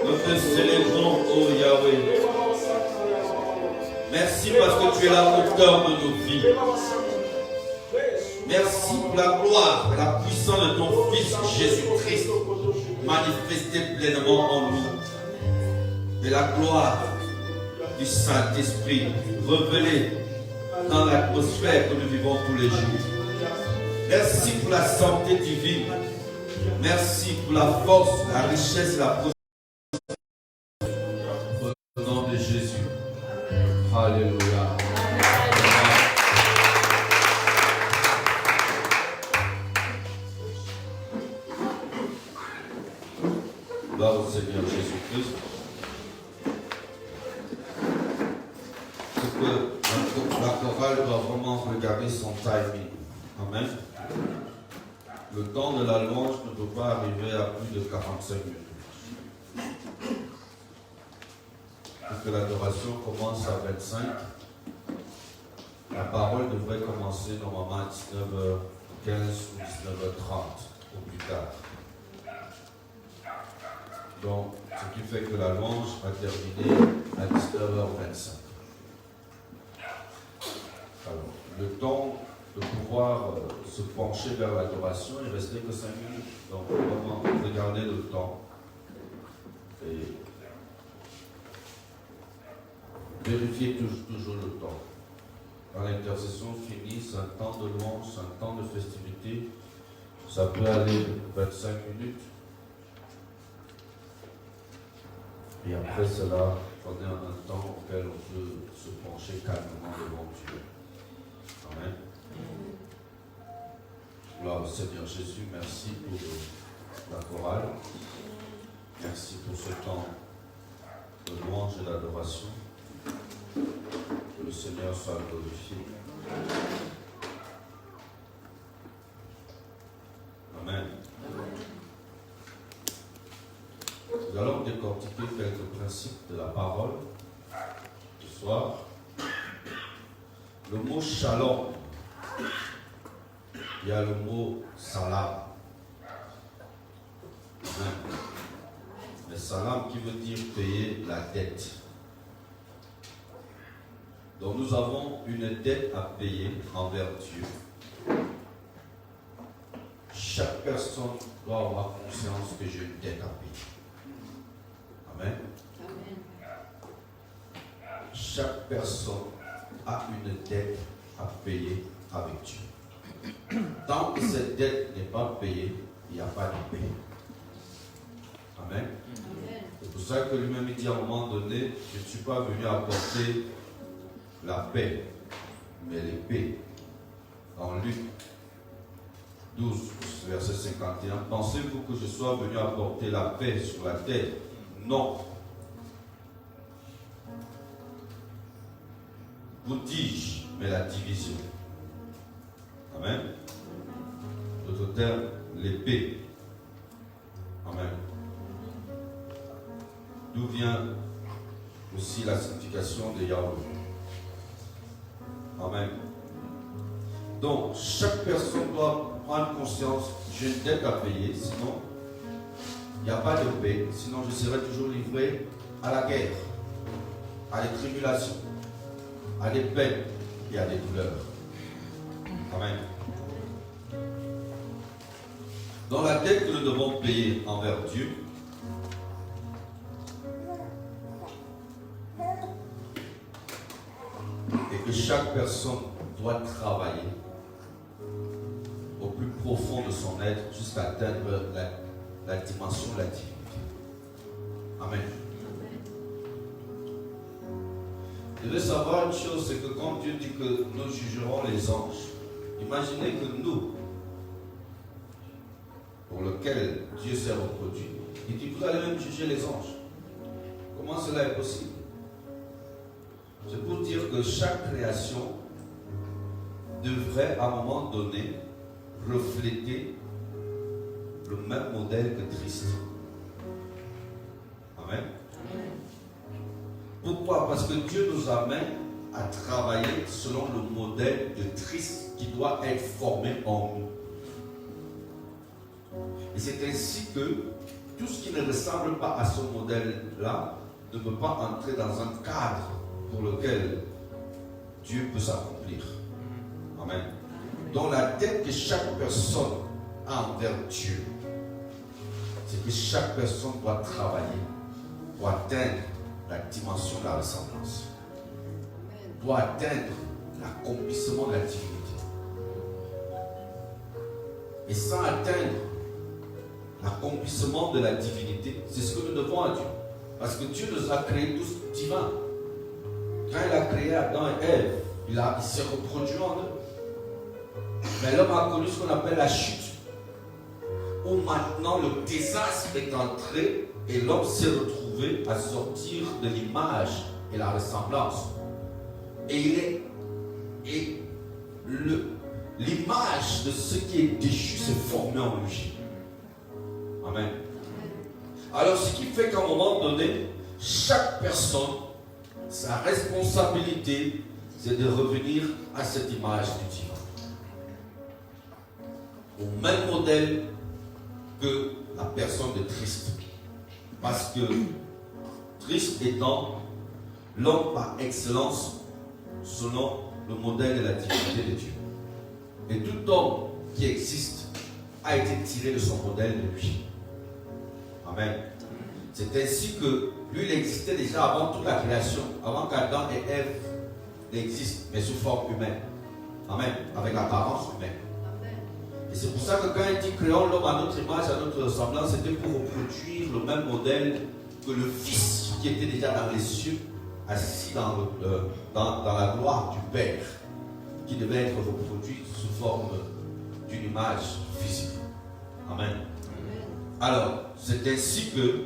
Nous te célébrons, oh Yahweh. Merci parce que tu es la hauteur de nos vies. Merci pour la gloire et la puissance de ton Fils Jésus-Christ manifestée pleinement en nous. Et la gloire du Saint-Esprit révélée dans l'atmosphère que nous vivons tous les jours. Merci pour la santé divine. Merci pour la force, la richesse et la prospérité. Au nom de Jésus. Alléluia. Gloire au Seigneur Jésus-Christ. C'est que la chorale doit vraiment regarder son timing. Amen. Le temps de la louange ne peut pas arriver à plus de 45 minutes. Pour que l'adoration commence à 25, la parole devrait commencer normalement à 19h15 ou 19h30 au plus tard. Donc, ce qui fait que la louange va terminer à 19h25. Alors, le temps de pouvoir se pencher vers l'adoration, il ne restait que 5 minutes. Donc, vraiment, regardez le temps. Et vérifiez toujours le temps. Quand l'intercession finit, c'est un temps de louange, c'est un temps de festivité. Ça peut aller 25 minutes. Et après cela, on a un temps auquel on peut se pencher calmement devant Dieu. Amen. Gloire au Seigneur Jésus, merci pour la chorale. Merci pour ce temps de louange et d'adoration. Que le Seigneur soit glorifié. Amen. Nous allons décortiquer quelques principes de la parole ce soir. Le mot shalom, il y a le mot salam. Amen. Le salam qui veut dire payer la dette. Donc nous avons une dette à payer envers Dieu. Chaque personne doit avoir conscience que j'ai une dette à payer. Amen. Amen. Chaque personne a une dette à payer avec Dieu. Tant que cette dette n'est pas payée, il n'y a pas de paix. Amen. Amen. C'est pour ça que lui-même dit à un moment donné, je ne suis pas venu apporter la paix, mais l'épée. Dans Luc 12, verset 51, pensez-vous que je sois venu apporter la paix sur la terre? Non. Vous dis-je, mais la division. Amen. D'autres termes, l'épée. Amen. D'où vient aussi la signification de Yahweh. Amen. Donc, chaque personne doit prendre conscience, j'ai une dette à payer, sinon il n'y a pas de paix, sinon je serai toujours livré à la guerre, à des tribulations, à des peines et à des douleurs. Amen. Dans la dette que nous devons payer envers Dieu, et que chaque personne doit travailler au plus profond de son être jusqu'à atteindre la dimension de la divinité. Amen. Vous devez savoir une chose, c'est que quand Dieu dit que nous jugerons les anges, imaginez que nous, pour lequel Dieu s'est reproduit, il dit que vous allez même juger les anges. Comment cela est possible? C'est pour dire que chaque création devrait à un moment donné refléter le même modèle que Christ. Amen. Pourquoi? Parce que Dieu nous amène à travailler selon le modèle de Christ qui doit être formé en nous. Et c'est ainsi que tout ce qui ne ressemble pas à ce modèle-là ne peut pas entrer dans un cadre pour lequel Dieu peut s'accomplir. Amen. Donc la dette que chaque personne a envers Dieu, c'est que chaque personne doit travailler pour atteindre la dimension de la ressemblance, doit atteindre l'accomplissement de la divinité. Et sans atteindre l'accomplissement de la divinité, c'est ce que nous devons à Dieu. Parce que Dieu nous a créés tous divins. Quand il a créé Adam et Ève, il s'est reproduit en eux. Mais l'homme a connu ce qu'on appelle la chute, où maintenant le désastre est entré et l'homme s'est retrouvé à sortir de l'image et la ressemblance. Et l'image de ce qui est déchu s'est formée en lui. Amen. Alors ce qui fait qu'à un moment donné, chaque personne, sa responsabilité, c'est de revenir à cette image du divin. Au même modèle que la personne de Christ. Parce que Christ étant l'homme par excellence selon le modèle de la divinité de Dieu. Et tout homme qui existe a été tiré de son modèle de lui. Amen. C'est ainsi que lui, il existait déjà avant toute la création, avant qu'Adam et Ève n'existent, mais sous forme humaine. Amen. Avec l'apparence humaine. Et c'est pour ça que quand il dit créons l'homme à notre image, à notre ressemblance, c'était pour reproduire le même modèle que le Fils qui était déjà dans les cieux, assis dans la gloire du Père, qui devait être reproduit sous forme d'une image physique. Amen. Alors, c'est ainsi que,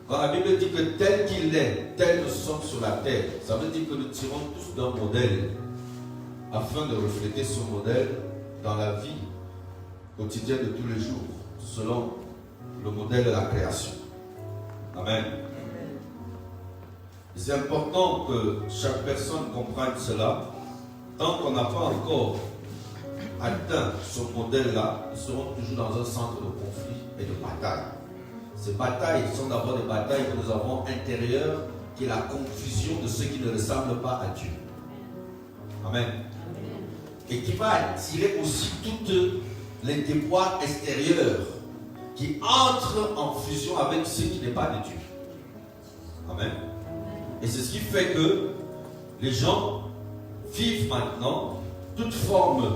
quand la Bible dit que tel qu'il est, tel nous sommes sur la terre, ça veut dire que nous tirons tous d'un modèle, afin de refléter ce modèle dans la vie quotidienne de tous les jours, selon le modèle de la création. Amen. C'est important que chaque personne comprenne cela. Tant qu'on n'a pas encore atteint ce modèle-là, nous serons toujours dans un centre de conflit et de bataille. Ces batailles sont d'abord des batailles que nous avons intérieures, qui est la confusion de ceux qui ne ressemblent pas à Dieu. Amen. Et qui va attirer aussi toutes les déboires extérieurs qui entrent en fusion avec ce qui n'est pas de Dieu. Amen. Et c'est ce qui fait que les gens vivent maintenant toute forme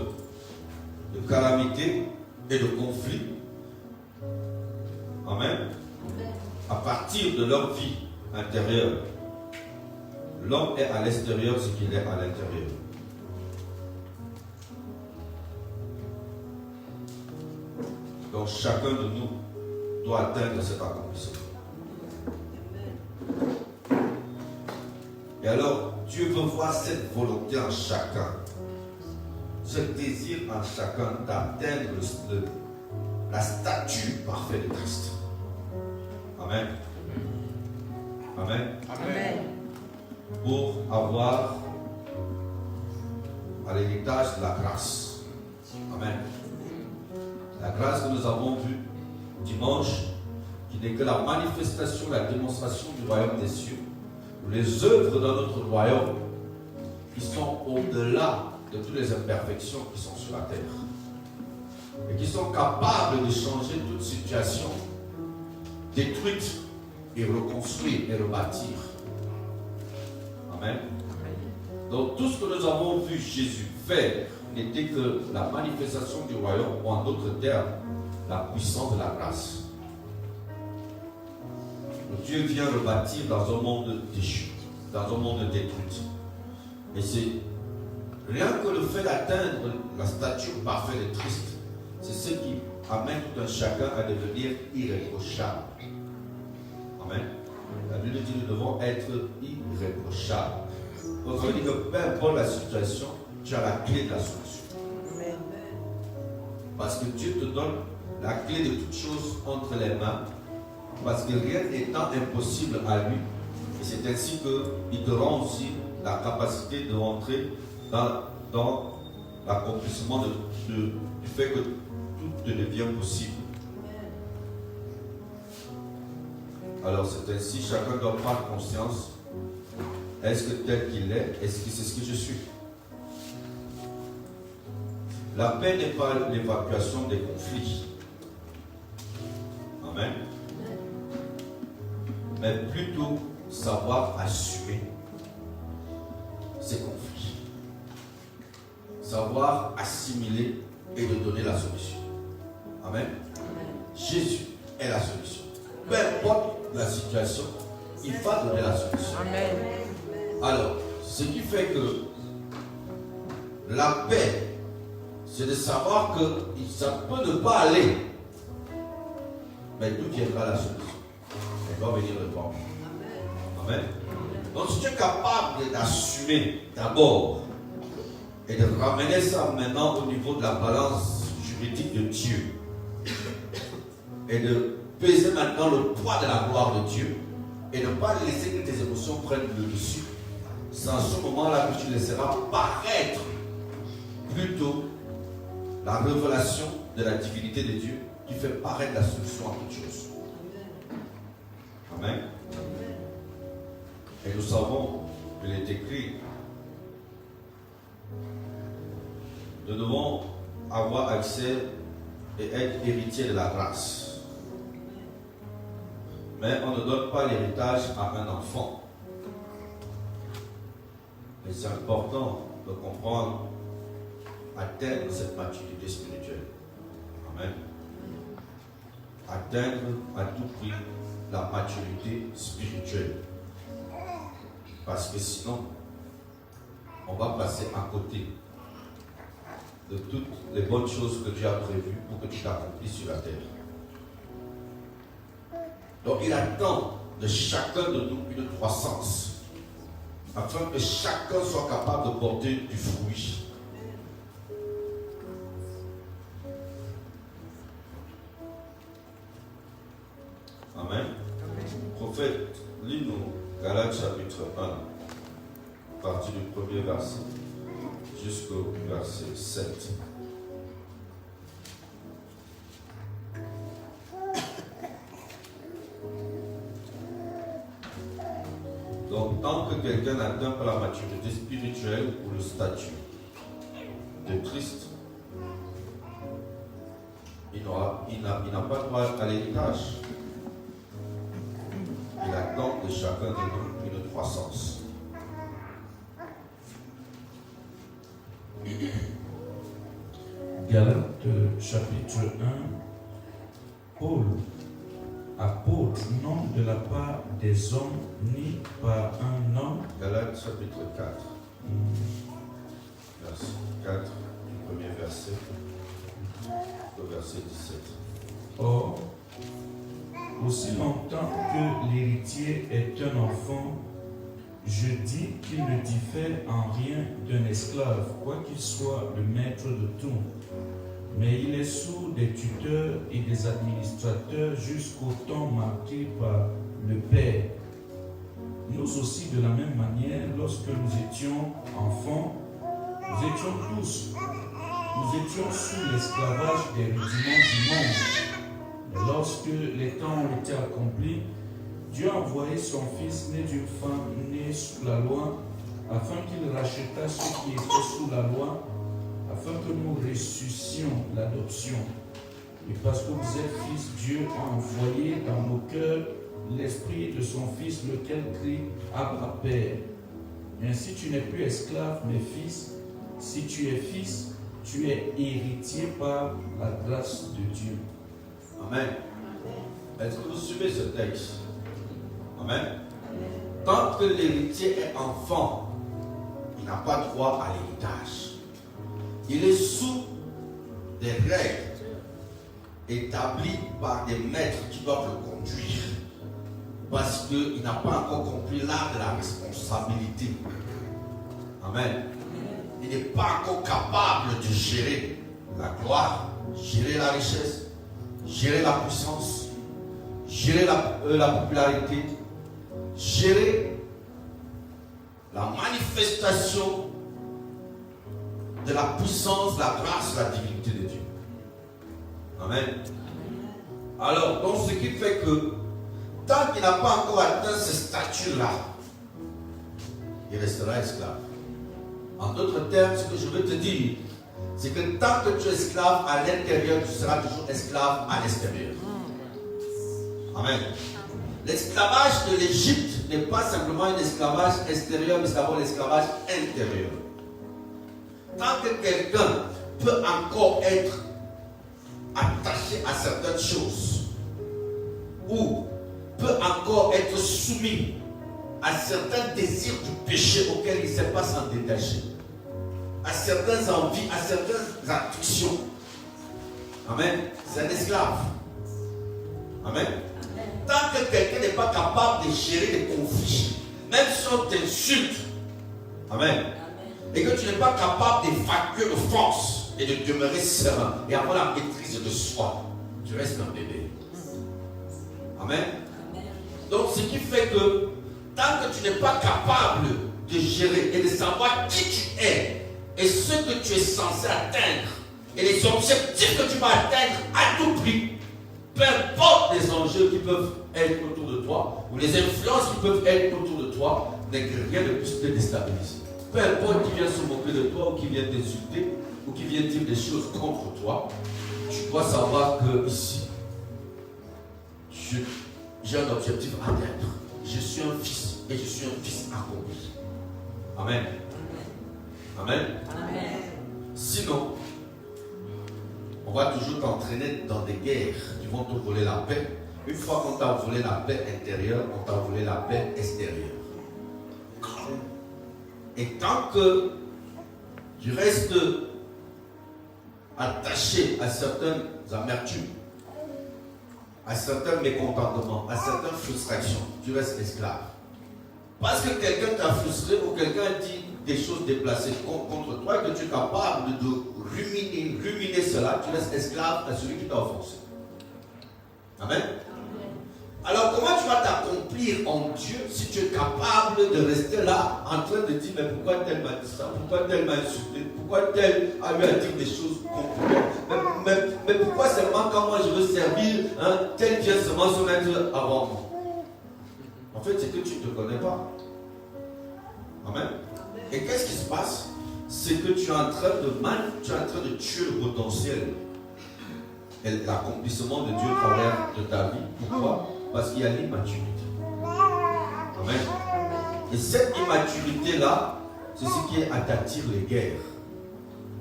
de calamité et de conflit. Amen. À partir de leur vie intérieure. L'homme est à l'extérieur ce qu'il est à l'intérieur. Donc chacun de nous doit atteindre cet accomplissement. Et alors, Dieu veut voir cette volonté en chacun, ce désir en chacun d'atteindre la statue parfaite de Christ. Amen. Amen. Amen. Pour avoir à l'héritage de la grâce. Amen. La grâce que nous avons vue dimanche, qui n'est que la manifestation, la démonstration du royaume des cieux, où les œuvres dans notre royaume, qui sont au-delà de toutes les imperfections qui sont sur la terre, et qui sont capables de changer toute situation, détruite et reconstruire et rebâtir. Amen. Donc tout ce que nous avons vu Jésus faire n'était que la manifestation du royaume, ou en d'autres termes, la puissance de la grâce. Donc Dieu vient rebâtir dans un monde déchu, dans un monde détruit. Et c'est rien que le fait d'atteindre la stature parfaite de Christ, c'est ce qui amène tout un chacun à devenir irréprochable. Amen. La Bible dit que nous devons être irréprochables. Donc ça veut dire que peu importe la situation, tu as la clé de la solution. Parce que Dieu te donne la clé de toutes choses entre les mains. Parce que rien n'étant impossible à lui. Et c'est ainsi qu'il te rend aussi la capacité de rentrer dans l'accomplissement du fait que tout te devient possible. Alors c'est ainsi, chacun doit prendre conscience. Est-ce que tel qu'il est, est-ce que c'est ce que je suis? La paix n'est pas l'évacuation des conflits. Amen. Mais plutôt savoir assumer ces conflits. Savoir assimiler et de donner la solution. Amen. Jésus est la solution. Peu importe la situation, il va donner la solution. Amen. Alors, ce qui fait que la paix, c'est de savoir que ça peut ne pas aller. Mais d'où viendra la solution? Elle va venir de toi. Amen. Donc si tu es capable d'assumer d'abord et de ramener ça maintenant au niveau de la balance juridique de Dieu et de peser maintenant le poids de la gloire de Dieu et de ne pas laisser que tes émotions prennent le dessus, c'est en ce moment-là que tu laisseras paraître plutôt la révélation de la divinité de Dieu qui fait paraître la solution à toute chose. Amen. Et nous savons qu'il est écrit, nous devons avoir accès et être héritiers de la grâce. Mais on ne donne pas l'héritage à un enfant. Et c'est important de comprendre, atteindre cette maturité spirituelle. Amen. Atteindre à tout prix la maturité spirituelle. Parce que sinon, on va passer à côté de toutes les bonnes choses que Dieu a prévues pour que tu t'accomplisses sur la terre. Donc il attend de chacun de nous une croissance, afin que chacun soit capable de porter du fruit. Amen. Prophète, lis-nous Galates chapitre 1, à partir du premier verset jusqu'au verset 7. Donc, tant que quelqu'un n'atteint pas la maturité spirituelle ou le statut de Christ, il n'a pas droit à l'héritage. Il attend de chacun de nous une croissance. Galates chapitre 1. Paul, apôtre, non de la part des hommes, ni par un homme. Galates chapitre 4. Verset 4, du premier verset au verset 17. Or, aussi longtemps que l'héritier est un enfant, je dis qu'il ne diffère en rien d'un esclave, quoiqu'il soit le maître de tout. Mais il est sous des tuteurs et des administrateurs jusqu'au temps marqué par le Père. Nous aussi, de la même manière, lorsque nous étions enfants, nous étions tous. Nous étions sous l'esclavage des rudiments du monde. Mais lorsque les temps ont été accomplis, Dieu a envoyé son Fils né d'une femme née sous la loi, afin qu'il rachetât ceux qui étaient sous la loi, afin que nous ressuscitions l'adoption. Et parce que vous êtes fils, Dieu a envoyé dans nos cœurs l'esprit de son Fils, lequel crie Abba Père. Et ainsi tu n'es plus esclave, mais fils. Si tu es fils, tu es héritier par la grâce de Dieu. Amen. Est-ce que vous suivez ce texte? Amen. Tant que l'héritier est enfant, il n'a pas droit à l'héritage. Il est sous des règles établies par des maîtres qui doivent le conduire. Parce qu'il n'a pas encore compris l'art de la responsabilité. Amen. Il n'est pas encore capable de gérer la gloire, gérer la richesse, gérer la puissance, gérer la popularité, gérer la manifestation de la puissance, la grâce, la divinité de Dieu. Amen. Alors, donc ce qui fait que tant qu'il n'a pas encore atteint ce statut-là, il restera esclave. En d'autres termes, ce que je veux te dire, c'est que tant que tu es esclave à l'intérieur, tu seras toujours esclave à l'extérieur. Amen. L'esclavage de l'Égypte n'est pas simplement un esclavage extérieur, mais c'est d'abord l'esclavage intérieur. Tant que quelqu'un peut encore être attaché à certaines choses, ou peut encore être soumis à certains désirs du péché auxquels il ne sait pas s'en détacher, à certaines envies, à certaines addictions. Amen. C'est un esclave. Amen. Tant que quelqu'un n'est pas capable de gérer les conflits, même si on t'insulte, amen, et que tu n'es pas capable d'évacuer de force et de demeurer serein et avoir la maîtrise de soi, tu restes un bébé. Amen. Donc ce qui fait que tant que tu n'es pas capable de gérer et de savoir qui tu es et ce que tu es censé atteindre et les objectifs que tu vas atteindre à tout prix, peu importe les enjeux qui peuvent être autour de toi ou les influences qui peuvent être autour de toi, n'est que rien de plus te déstabiliser. Peu importe qui vient se moquer de toi ou qui vient t'insulter ou qui vient dire des choses contre toi, tu dois savoir que ici, j'ai un objectif à atteindre. Je suis un fils et je suis un fils accompli. Amen. Amen. Amen. Sinon, on va toujours t'entraîner dans des guerres qui vont te voler la paix. Une fois qu'on t'a volé la paix intérieure, on t'a volé la paix extérieure. Et tant que tu restes attaché à certaines amertumes, à certains mécontentements, à certaines frustrations, tu restes esclave. Parce que quelqu'un t'a frustré ou quelqu'un dit des choses déplacées contre toi et que tu es capable de ruminer cela, tu restes esclave à celui qui t'a offensé. Amen. Alors comment tu vas t'accomplir en Dieu si tu es capable de rester là en train de dire mais pourquoi tel m'a dit ça, pourquoi tel m'a insulté, pourquoi tel a eu à dire des choses contre moi, mais pourquoi seulement quand moi je veux servir, tel vient seulement se mettre avant moi. En fait c'est que tu ne te connais pas. Amen. Et qu'est-ce qui se passe? C'est que tu es en train de tuer le potentiel et l'accomplissement de Dieu au travers de ta vie. Pourquoi? Parce qu'il y a l'immaturité. Amen. Et cette immaturité-là, c'est ce qui attire les guerres.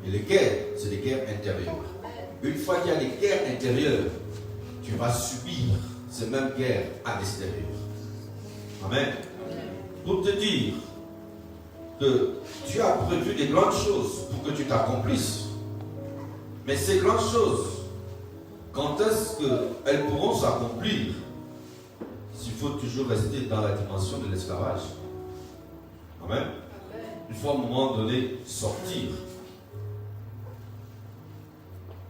Et les guerres, c'est des guerres intérieures. Une fois qu'il y a des guerres intérieures, tu vas subir ces mêmes guerres à l'extérieur. Amen. Pour te dire que Dieu a prévu des grandes choses pour que tu t'accomplisses. Mais ces grandes choses, quand est-ce qu'elles pourront s'accomplir? Il faut toujours rester dans la dimension de l'esclavage. Amen. Il faut à un moment donné sortir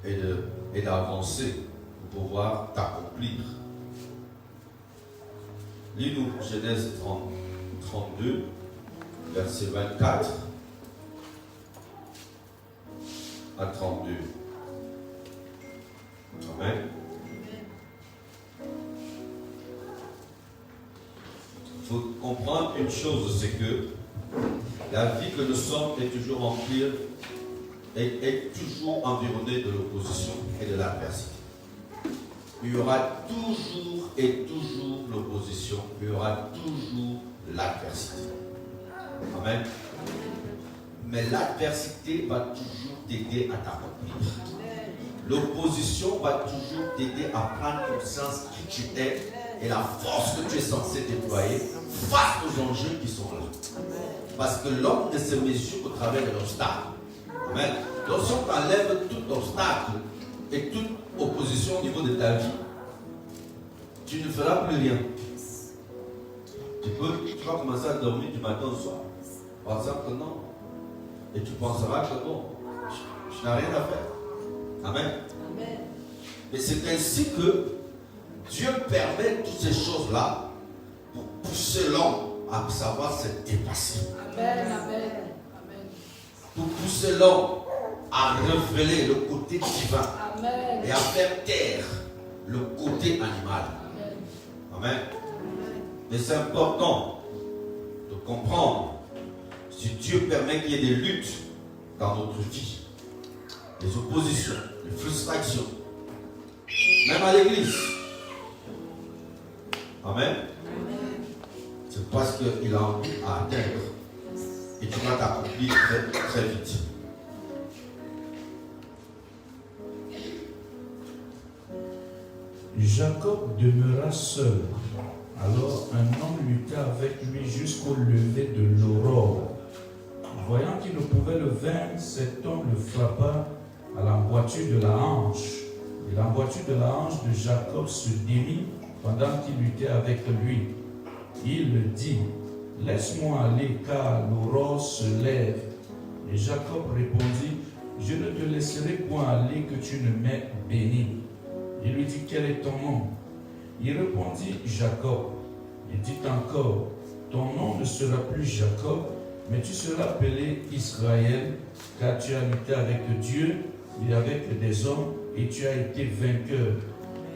et d'avancer pour pouvoir t'accomplir. Lis-nous Genèse 32, verset 24 à 32. Amen. Il faut comprendre une chose, c'est que la vie que nous sommes est toujours remplie, est toujours environnée de l'opposition et de l'adversité. Il y aura toujours et toujours l'opposition, il y aura toujours l'adversité. Amen. Mais l'adversité va toujours t'aider à t'accomplir. L'opposition va toujours t'aider à prendre conscience qui tu es et la force que tu es censé déployer face aux enjeux qui sont là. Parce que l'homme ne se mesure qu'au travers de l'obstacle. Amen. Donc si on t'enlève tout obstacle et toute opposition au niveau de ta vie, tu ne feras plus rien. Tu vas commencer à dormir du matin au soir, pensant que non. Et tu penseras que non, je n'ai rien à faire. Amen. Amen. Et c'est ainsi que Dieu permet toutes ces choses-là pour pousser l'homme à savoir se dépasser. Amen. Amen. Pour pousser l'homme à révéler le côté divin. Amen. Et à faire taire le côté animal. Amen. Amen. Mais c'est important de comprendre si Dieu permet qu'il y ait des luttes dans notre vie, des oppositions, des frustrations, même à l'église. Amen. C'est parce qu'il a envie à atteindre et tu vas t'accomplir très, très vite. Jacob demeura seul. Alors un homme lutta avec lui jusqu'au lever de l'aurore. Voyant qu'il ne pouvait le vaincre, cet homme le frappa à l'emboîture de la hanche. Et l'emboîture de la hanche de Jacob se démit pendant qu'il luttait avec lui. Il le dit, « Laisse-moi aller, car l'aurore se lève. » Et Jacob répondit, « Je ne te laisserai point aller que tu ne m'aies béni. » Il lui dit, « Quel est ton nom ?» Il répondit, « Jacob. » Il dit encore, « Ton nom ne sera plus Jacob, mais tu seras appelé Israël, car tu as lutté avec Dieu et avec des hommes, et tu as été vainqueur. »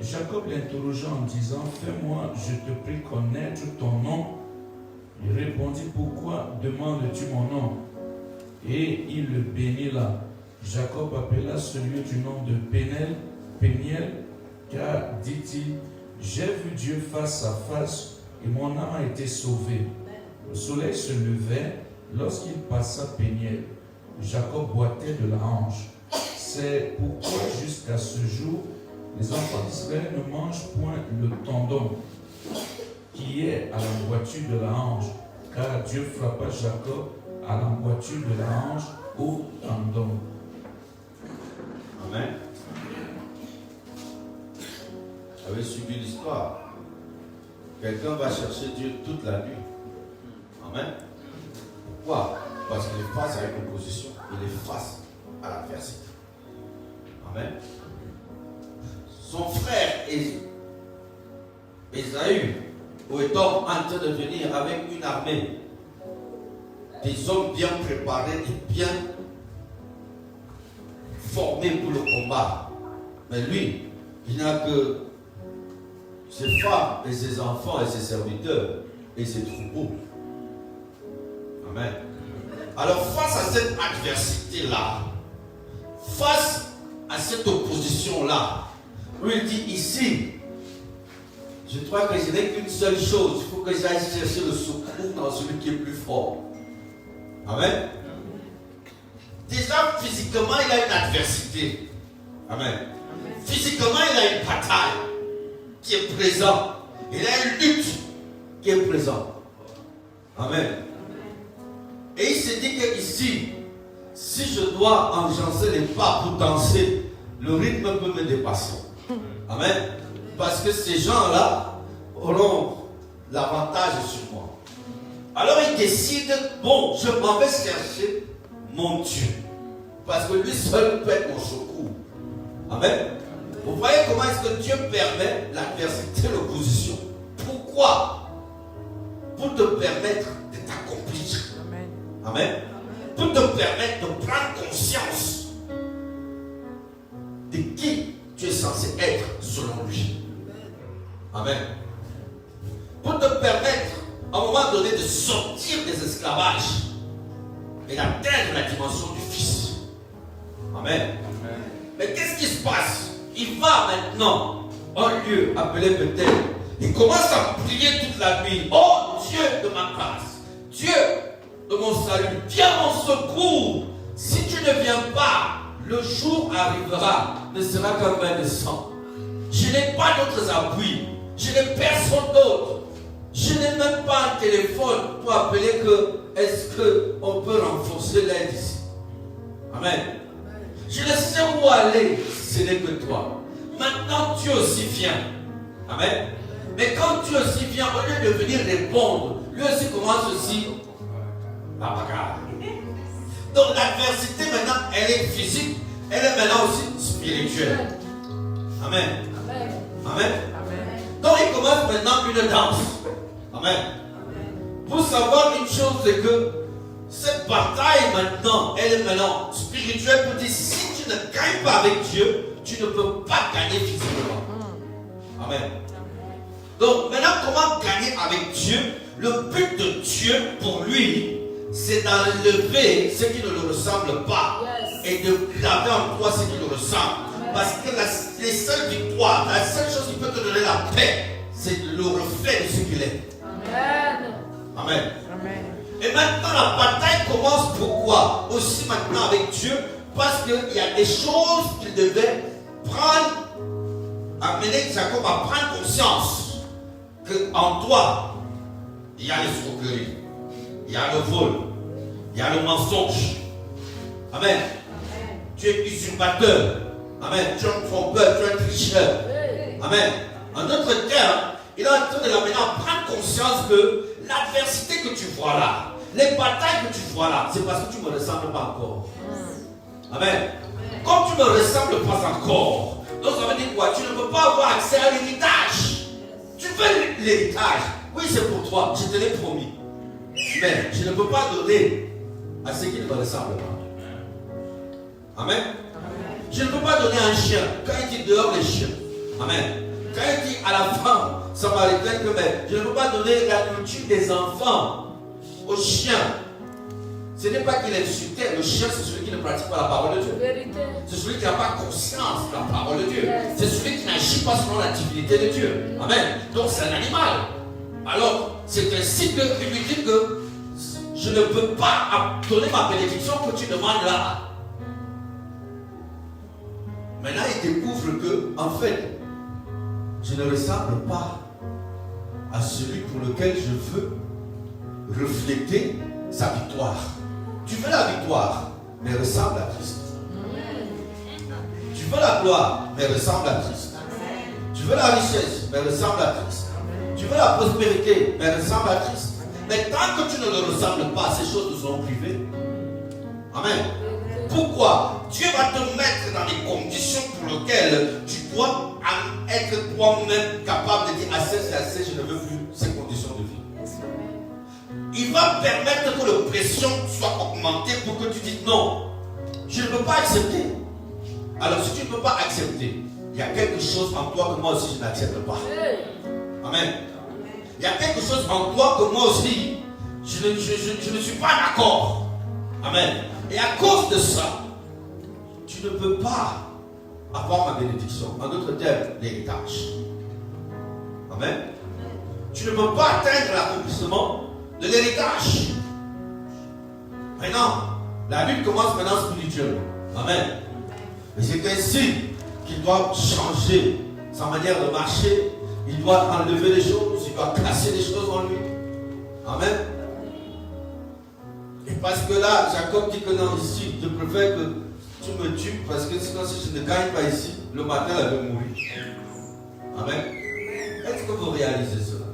Jacob l'interrogea en disant, « Fais-moi, je te prie, connaître ton nom. » Il répondit, « Pourquoi demandes-tu mon nom ?» Et il le bénit là. Jacob appela ce lieu du nom de Péniel, car, dit-il, « J'ai vu Dieu face à face, et mon âme a été sauvée. » Le soleil se levait lorsqu'il passa Péniel. Jacob boitait de la hanche. C'est pourquoi jusqu'à ce jour, les enfants d'Israël ne mangent point le tendon qui est à l'emboîture de la hanche, car Dieu frappa Jacob à l'emboîture de la hanche au tendon. Amen. Vous avez suivi l'histoire. Quelqu'un va chercher Dieu toute la nuit. Amen. Pourquoi? Parce qu'il est face à une opposition. Il est face à l'adversité. Amen. Son frère Ésaü, ou est en train de venir avec une armée, des hommes bien préparés et bien formés pour le combat. Mais lui, il n'a que ses femmes et ses enfants et ses serviteurs et ses troupeaux. Amen. Alors face à cette adversité-là, face à cette opposition-là, lui il dit ici, je crois que je n'ai qu'une seule chose, il faut que j'aille chercher le secours dans celui qui est plus fort. Amen. Déjà physiquement il a une adversité. Amen. Physiquement il a une bataille qui est présente. Il a une lutte qui est présente. Amen. Et il se dit que ici, si je dois enjancer les pas pour danser, le rythme peut me dépasser. Amen. Parce que ces gens-là auront l'avantage sur moi. Alors il décide, bon, je m'en vais chercher mon Dieu. Parce que lui seul peut être mon secours. Amen. Vous voyez comment est-ce que Dieu permet l'adversité, l'opposition. Pourquoi? Pour te permettre de t'accomplir. Amen. Pour te permettre de prendre conscience de qui tu es censé être selon lui. Amen. Pour te permettre, à un moment donné, de sortir des esclavages et d'atteindre la dimension du Fils. Amen. Amen. Mais qu'est-ce qui se passe? Il va maintenant à un lieu appelé Bethel. Il commence à prier toute la nuit. Oh Dieu de ma grâce, Dieu de mon salut, viens mon secours. Si tu ne viens pas, le jour arrivera, ne sera qu'un bain de sang. Je n'ai pas d'autres appuis. Je n'ai personne d'autre. Je n'ai même pas un téléphone pour appeler que est-ce qu'on peut renforcer l'aide ici. Amen. Je ne sais où aller, ce n'est que toi. Maintenant, Dieu aussi vient. Amen. Mais quand Dieu aussi vient, au lieu de venir répondre, lui aussi commence aussi la bagarre. Donc l'adversité maintenant, elle est physique, elle est maintenant aussi spirituelle. Amen. Amen. Amen. Donc il commence maintenant une danse. Amen. Pour savoir une chose, c'est que cette bataille maintenant, elle est maintenant spirituelle pour dire si tu ne gagnes pas avec Dieu, tu ne peux pas gagner physiquement. Amen. Donc maintenant, comment gagner avec Dieu? Le but de Dieu pour lui, c'est d'enlever ce qui ne le ressemble pas et de graver en toi ce qui le ressemble. Parce que les seules victoires, la seule chose qui peut te donner la paix, c'est le reflet de ce qu'il est. Amen. Amen. Amen. Et maintenant la bataille commence pourquoi? Aussi maintenant avec Dieu, parce qu'il y a des choses qu'il devait prendre, amener Jacob à prendre conscience qu'en toi, il y a l'escroquerie, il y a le vol, il y a le mensonge. Amen. Amen. Tu es usurpateur. Amen. Tu es un trompeur, tu es un tricheur. Amen. En d'autres termes, il est en train de l'amener à prendre conscience que l'adversité que tu vois là, les batailles que tu vois là, c'est parce que tu ne me ressembles pas encore. Amen. Comme tu ne me ressembles pas encore, donc ça veut dire quoi? Tu ne peux pas avoir accès à l'héritage. Tu veux l'héritage. Oui, c'est pour toi, je te l'ai promis. Mais je ne peux pas donner à ceux qui ne me ressemblent pas. Amen. Je ne peux pas donner un chien. Quand il dit dehors les chiens. Amen. Quand il dit à la femme samaritaine que je ne peux pas donner la nourriture des enfants aux chiens. Ce n'est pas qu'il est insulté. Le chien, c'est celui qui ne pratique pas la parole de Dieu. C'est celui qui n'a pas conscience de la parole de Dieu. C'est celui qui n'agit pas selon la divinité de Dieu. Amen. Donc c'est un animal. Alors, c'est ainsi qu'il lui dit que je ne peux pas donner ma bénédiction que tu demandes là. Maintenant, il découvre que, en fait, je ne ressemble pas à celui pour lequel je veux refléter sa victoire. Tu veux la victoire, mais ressemble à Christ. Tu veux la gloire, mais ressemble à Christ. Tu veux la richesse, mais ressemble à Christ. Tu veux la prospérité, mais ressemble à Christ. Mais tant que tu ne le ressembles pas, ces choses te seront privées. Amen. Pourquoi? Dieu va te mettre dans les conditions pour lesquelles tu dois être toi-même capable de dire assez, c'est assez, je ne veux plus ces conditions de vie. Il va permettre que la pression soit augmentée pour que tu dises non, je ne peux pas accepter. Alors si tu ne peux pas accepter, il y a quelque chose en toi que moi aussi je n'accepte pas. Amen. Il y a quelque chose en toi que moi aussi je ne suis pas d'accord. Amen. Et à cause de ça, tu ne peux pas avoir ma bénédiction. En d'autres termes, l'héritage. Amen. Tu ne peux pas atteindre l'accomplissement de l'héritage. Maintenant, la lutte commence maintenant spirituellement. Amen. Et c'est ainsi qu'il doit changer sa manière de marcher. Il doit enlever des choses, il doit casser des choses en lui. Amen. Et parce que là, Jacob dit que non, ici, je préfère que tu me tues, parce que sinon, si je ne gagne pas ici, le matin, elle va mourir. Amen. Est-ce que vous réalisez cela?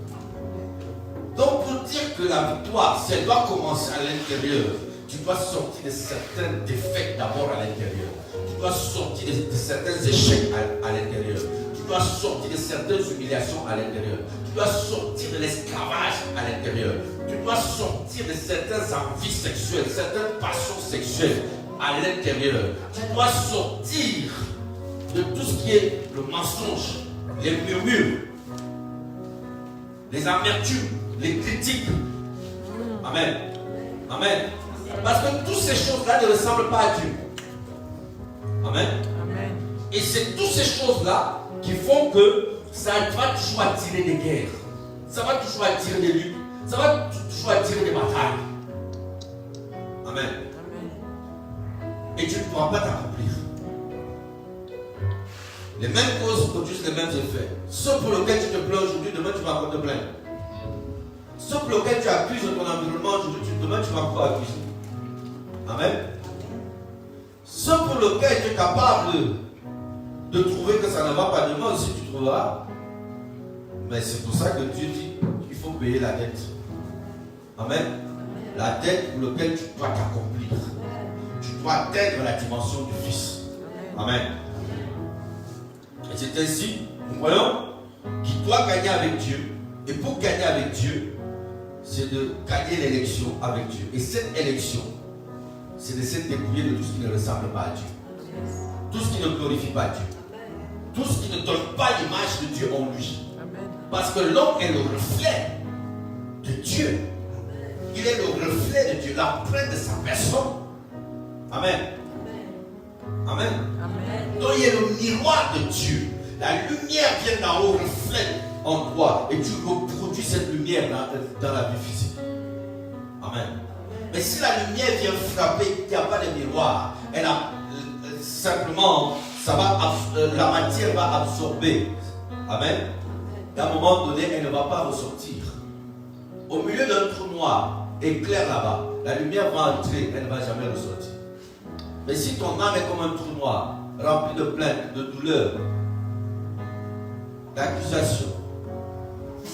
Donc, pour dire que la victoire, ça doit commencer à l'intérieur, tu dois sortir de certains défaites d'abord à l'intérieur. Tu dois sortir de certains échecs à l'intérieur. Tu dois sortir de certaines humiliations à l'intérieur. Tu dois sortir de l'esclavage à l'intérieur. Tu dois sortir de certaines envies sexuelles, certaines passions sexuelles à l'intérieur. Tu dois sortir de tout ce qui est le mensonge, les murmures, les amertumes, les critiques. Amen. Amen. Parce que toutes ces choses-là ne ressemblent pas à Dieu. Amen. Amen. Et c'est toutes ces choses-là qui font que ça va toujours attirer des guerres. Ça va toujours attirer des luttes. Ça va toujours attirer des batailles. Amen. Amen. Et tu ne pourras pas t'accomplir. Les mêmes causes produisent les mêmes effets. Ce pour lequel tu te plains aujourd'hui, demain tu vas encore te plaindre. Ce pour lequel tu accuses ton environnement aujourd'hui, demain tu vas encore accuser. Amen. Ce pour lequel tu es capable de trouver que ça ne va pas, demain aussi tu trouveras. Mais c'est pour ça que Dieu dit qu'il faut payer la dette. Amen. La dette pour laquelle tu dois t'accomplir. Tu dois atteindre la dimension du Fils. Amen. Et c'est ainsi, nous voyons, qu'il doit gagner avec Dieu. Et pour gagner avec Dieu, c'est de gagner l'élection avec Dieu. Et cette élection, c'est de se dépouiller de tout ce qui ne ressemble pas à Dieu. Tout ce qui ne glorifie pas Dieu. Tout ce qui ne donne pas l'image de Dieu en lui. Parce que l'homme est le reflet de Dieu. Il est le reflet de Dieu, l'empreinte de sa personne. Amen. Amen. Donc il est le miroir de Dieu. La lumière vient d'en haut, reflète en toi. Et tu reproduis cette lumière dans la vie physique. Amen. Mais si la lumière vient frapper, il n'y a pas de miroir. Simplement, la matière va absorber. Amen. Et à un moment donné, elle ne va pas ressortir. Au milieu d'un trou noir, éclair là-bas, la lumière va entrer, elle ne va jamais ressortir. Mais si ton âme est comme un trou noir, rempli de plaintes, de douleurs, d'accusations,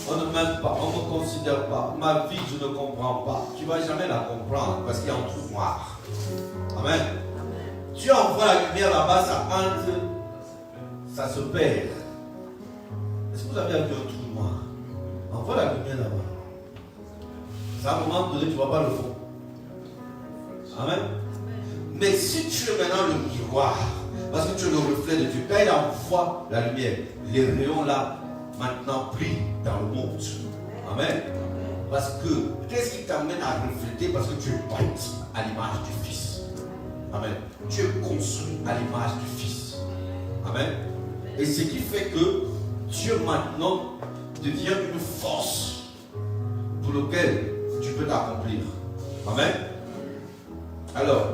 on ne m'aime pas, on ne me considère pas, ma vie je ne comprends pas, tu ne vas jamais la comprendre parce qu'il y a un trou noir. Amen. Tu envoies la lumière là-bas, ça entre, ça se perd. Est-ce que vous avez vu un trou noir? Envoie la lumière là-bas. À un moment donné, tu ne vois pas le fond. Amen. Mais si tu es maintenant le miroir, parce que tu es le reflet de Dieu, quand il envoie la lumière, les rayons là, maintenant brillent dans le monde. Amen. Parce que, qu'est-ce qui t'amène à refléter? Parce que tu es bâti à l'image du Fils. Amen. Tu es construit à l'image du Fils. Amen. Et ce qui fait que Dieu maintenant devient une force pour laquelle tu peux t'accomplir. Amen. Alors,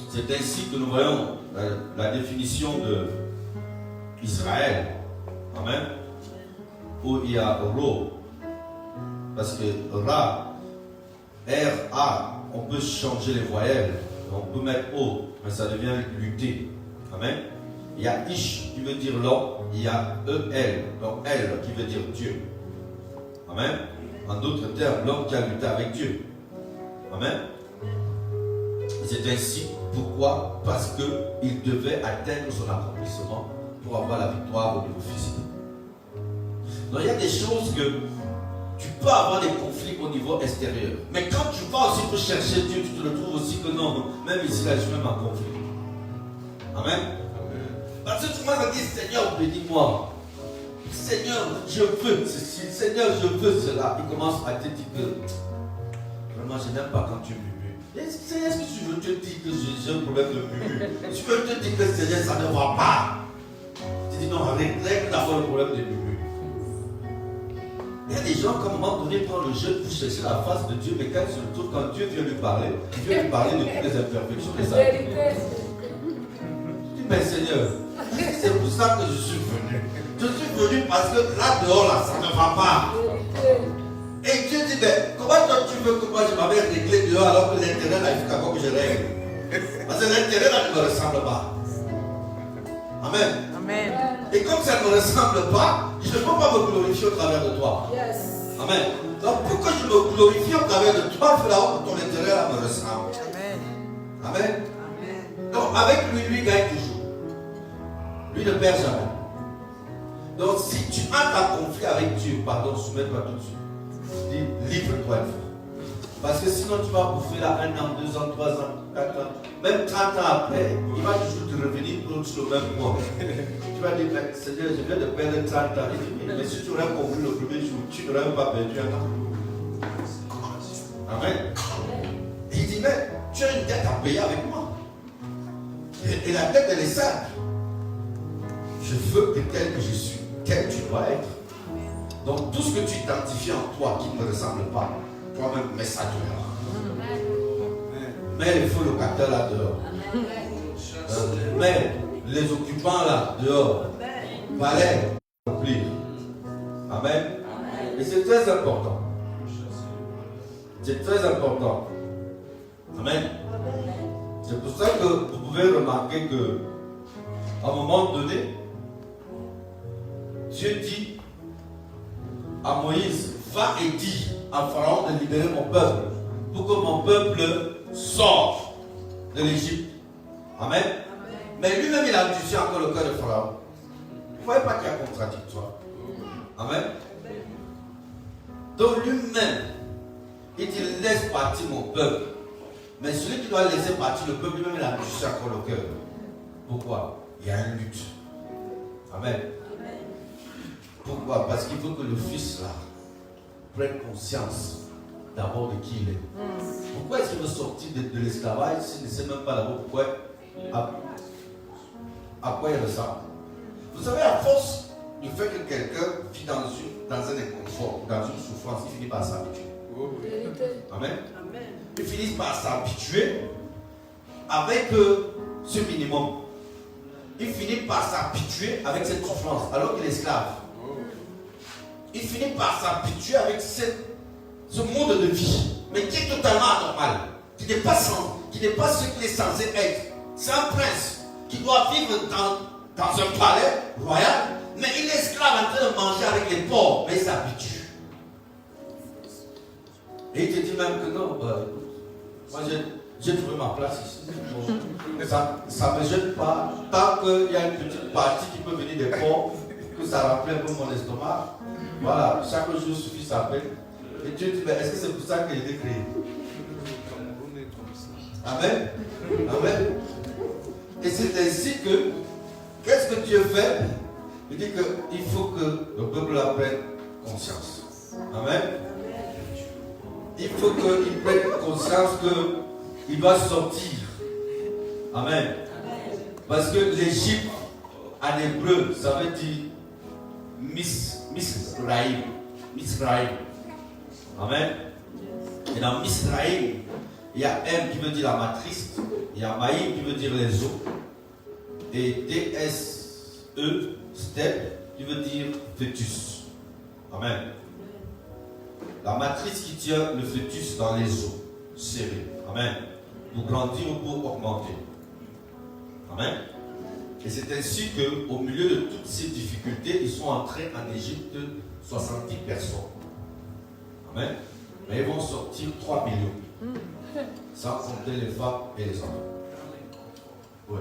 c'est ainsi que nous voyons la définition de Israël. Amen. Où il y a Ro. Parce que Ra, R-A, on peut changer les voyelles. On peut mettre O, mais ça devient lutter. Amen. Il y a Ish qui veut dire l'homme. Il y a E-L, donc Elle qui veut dire Dieu. Amen. En d'autres termes, l'homme qui a lutté avec Dieu. Amen. C'est ainsi. Pourquoi? Parce qu'il devait atteindre son accomplissement pour avoir la victoire au niveau physique. Donc il y a des choses que tu peux avoir des conflits au niveau extérieur. Mais quand tu vas aussi pour chercher Dieu, tu te retrouves aussi que non, même ici, là, je suis même en conflit. Amen. Parce que tu m'as dit, Seigneur, bénis-moi. Seigneur, je veux ceci. Seigneur, je veux cela. Il commence à te dire que vraiment, je n'aime pas quand tu murmures. Est-ce que tu veux te dire que j'ai un problème de murmure? Tu veux te dire que Seigneur, ça ne va pas. Tu dis non, règle d'abord le problème de murmure. Il y a des gens qui à un moment donné prennent le jeu pour chercher la face de Dieu, mais quand il se retrouve, quand Dieu vient lui parler de toutes les imperfections de sa vie. Tu dis, mais Seigneur, c'est pour ça que je suis venu. Je suis venu parce que là dehors, là, ça ne va pas. Et Dieu dit, mais comment toi tu veux que moi je m'avais réglé dehors alors que l'intérieur là, il faut d'abord que je règle? Parce que l'intérieur là ne me ressemble pas. Amen. Amen. Et comme ça ne me ressemble pas, je ne peux pas me glorifier au travers de toi. Yes. Amen. Donc pour que je me glorifie au travers de toi, il faut d'abord que ton intérieur là me ressemble. Amen. Amen. Amen. Donc avec lui gagne toujours. Lui ne perd jamais. Donc si tu as un conflit avec Dieu, pardon, soumets-toi tout de suite. Dis, livre-toi une fois. Parce que sinon tu vas bouffer là 1 an, 2 ans, 3 ans, 4 ans, même 30 ans après, il va toujours te revenir pour le même point. Tu vas dire, Seigneur, je viens de perdre 30 ans. Il dit, mais si tu aurais compris le premier jour, tu n'aurais même pas perdu 1 an. Amen. Il dit, mais tu as une dette à payer avec moi. Et la dette, elle est simple. Je veux que tel que je suis, tel tu dois être. Donc tout ce que tu identifies en toi qui ne me ressemble pas, toi-même mets ça dehors. Mets les faux locataires là dehors. Mets les occupants là dehors. Fallait accomplir. Amen. Et c'est très important. C'est très important. Amen. C'est pour ça que vous pouvez remarquer que à un moment donné, Dieu dit à Moïse, va et dis à Pharaon de libérer mon peuple pour que mon peuple sorte de l'Égypte. Amen. Mais lui-même, il a endurci encore le cœur de Pharaon. Vous ne voyez pas qu'il y a contradictoire. Amen. Donc lui-même, il dit, laisse partir mon peuple. Mais celui qui doit laisser partir le peuple, lui-même, il a endurci encore le cœur. Pourquoi? Il y a une lutte. Amen. Pourquoi? Parce qu'il faut que le fils là prenne conscience d'abord de qui il est. Pourquoi est-ce qu'il veut sortir de l'esclavage s'il ne sait même pas d'abord pourquoi, à quoi il ressemble? Vous savez, à force du fait que quelqu'un vit dans un inconfort, dans une souffrance, il finit par s'habituer. Amen. Il finit par s'habituer avec ce minimum. Il finit par s'habituer avec cette souffrance alors qu'il est esclave. Il finit par s'habituer avec ce monde de vie, mais qui est totalement anormal, qui n'est pas ce qu'il est censé être. C'est un prince qui doit vivre dans un palais royal, mais il est esclave en train de manger avec les pauvres, mais il s'habitue. Et il te dit même que non, moi j'ai trouvé ma place ici. Ça ne me gêne pas, tant qu'il y a une petite partie qui peut venir des pauvres, que ça remplit un peu mon estomac. Voilà, chaque jour suffit sa peine. Et Dieu dit, mais est-ce que c'est pour ça qu'il a été créé? Amen. Amen. Et c'est ainsi que, qu'est-ce que Dieu fait? Il dit qu'il faut que le peuple la prenne conscience. Amen. Il faut qu'il prenne conscience qu'il va sortir. Amen. Parce que l'Égypte, en hébreu, ça veut dire Misraïm. Misraïm. Amen. Et dans Misraïm, il y a M qui veut dire la matrice, il y a Maïm qui veut dire les eaux, et DSE, step, qui veut dire fœtus. Amen. La matrice qui tient le fœtus dans les eaux serrées. Amen. Pour grandir ou pour augmenter. Amen. Et c'est ainsi qu'au milieu de toutes ces difficultés, ils sont entrés en Égypte 70 personnes. Amen. Mais ils vont sortir 3 millions. Sans compter les femmes et les hommes. Oui.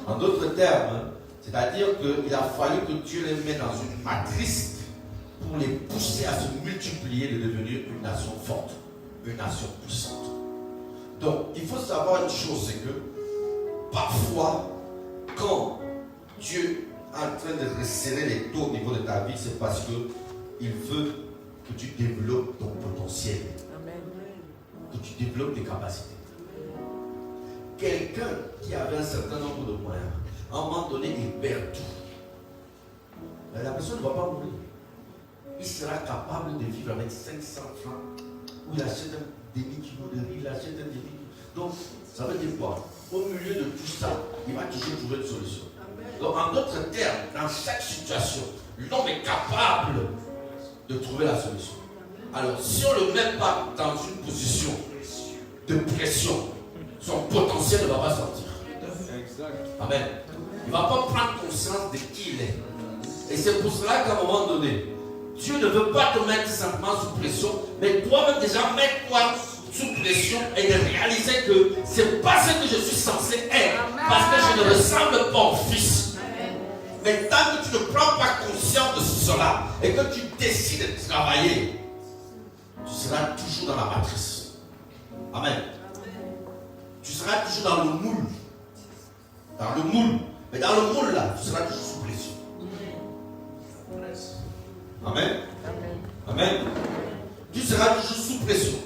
En d'autres termes, c'est-à-dire qu'il a fallu que Dieu les mette dans une matrice pour les pousser à se multiplier, de devenir une nation forte, une nation puissante. Donc, il faut savoir une chose, c'est que parfois, quand Dieu est en train de resserrer les taux au niveau de ta vie, c'est parce qu'il veut que tu développes ton potentiel. Amen. Que tu développes tes capacités. Quelqu'un qui avait un certain nombre de moyens, à un moment donné, il perd tout. Mais la personne ne va pas mourir. Il sera capable de vivre avec 500 francs, où il achète un demi-kilo de riz, il achète un demi-kilo. Donc, ça veut dire quoi? Au milieu de tout ça, il va toujours trouver une solution. Donc, en d'autres termes, dans chaque situation, l'homme est capable de trouver la solution. Alors, si on ne le met pas dans une position de pression, son potentiel ne va pas sortir. Amen. Il ne va pas prendre conscience de qui il est. Et c'est pour cela qu'à un moment donné, Dieu ne veut pas te mettre simplement sous pression, mais toi-même déjà mettre-toi sous pression et de réaliser que ce n'est pas ce que je suis censé être, parce que je ne ressemble pas au Fils. Mais tant que tu ne prends pas conscience de cela et que tu décides de travailler, tu seras toujours dans la matrice. Amen. Tu seras toujours dans le moule. Dans le moule. Mais dans le moule là, tu seras toujours sous pression. Amen. Amen. Tu seras toujours sous pression.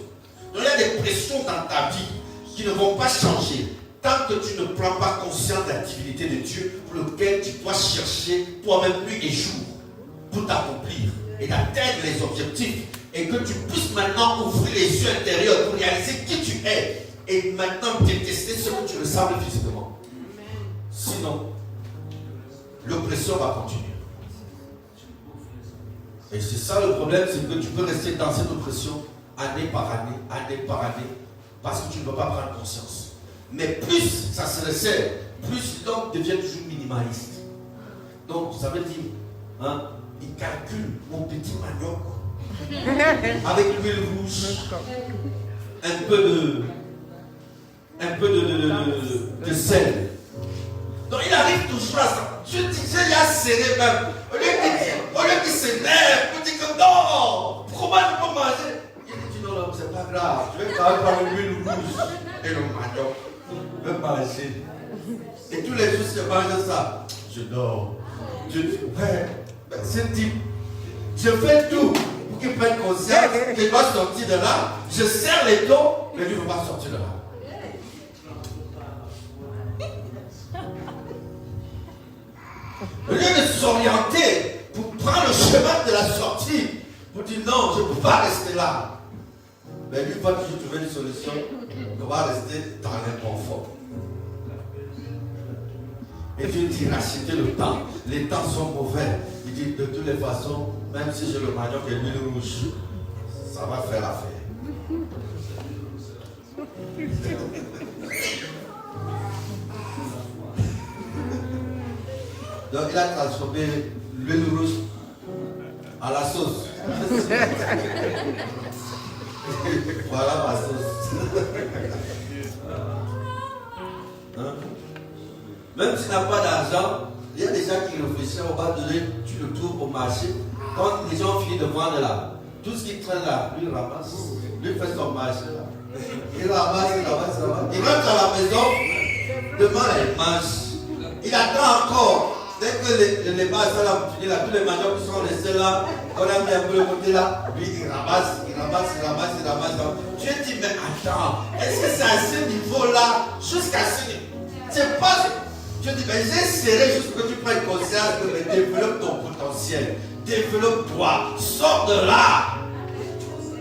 Donc il y a des pressions dans ta vie qui ne vont pas changer tant que tu ne prends pas conscience de la divinité de Dieu pour lequel tu dois chercher toi-même nuit et jour pour t'accomplir et d'atteindre les objectifs et que tu puisses maintenant ouvrir les yeux intérieurs pour réaliser qui tu es et maintenant détester ce que tu ressembles physiquement. Sinon, l'oppression va continuer. Et c'est ça le problème, c'est que tu peux rester dans cette oppression année par année, parce que tu ne peux pas prendre conscience. Mais plus ça se resserre, plus l'homme devient toujours minimaliste. Donc ça veut dire, il calcule mon petit manioc avec l'huile rouge, un peu de sel. Donc il arrive toujours à ça. Je disais, il a serré même. Au lieu qu'il s'énerve, il dit que non, pourquoi ne pas manger? Il dit non, non, c'est pas grave. Je vais quand même prendre l'huile rouge et le manioc. Je vais manger. Et tous les jours, je mange ça. Je dors. Je dis, ouais, ce type, Je fais tout pour qu'il prenne conscience qu'il doit sortir de là. Je serre les taux, mais lui ne veut pas sortir de là. Au lieu de s'orienter pour prendre le chemin de la sortie, pour dire non, je ne peux pas rester là. Mais lui va toujours trouver une solution. On va rester dans l'inconfort. Et Dieu dit rachetez le temps. Les temps sont mauvais. Il dit de toutes les façons, même si j'ai le manioc et l'huile rouge, ça va faire l'affaire. Donc il a transformé l'huile rouge à la sauce. Voilà ma sauce. Hein? Même si tu n'as pas d'argent, il y a des gens qui réfléchissent, on va donner, tu le trouves au marché. Quand les gens finissent de vendre là, tout ce qui traîne là, lui il ramasse, lui fait son marché là. Il ramasse. Il rentre à la maison, demain il mange. Il attend encore. Dès que les bas sont là, tous les maniocs qui sont restés là, on a mis un peu le côté là, lui il ramasse. Dieu dit, mais attends, est-ce que c'est à ce niveau-là, jusqu'à ce niveau? C'est pas. Dieu dit, mais j'ai serré juste pour que tu prennes conscience que développe ton potentiel, développe-toi, sors de là.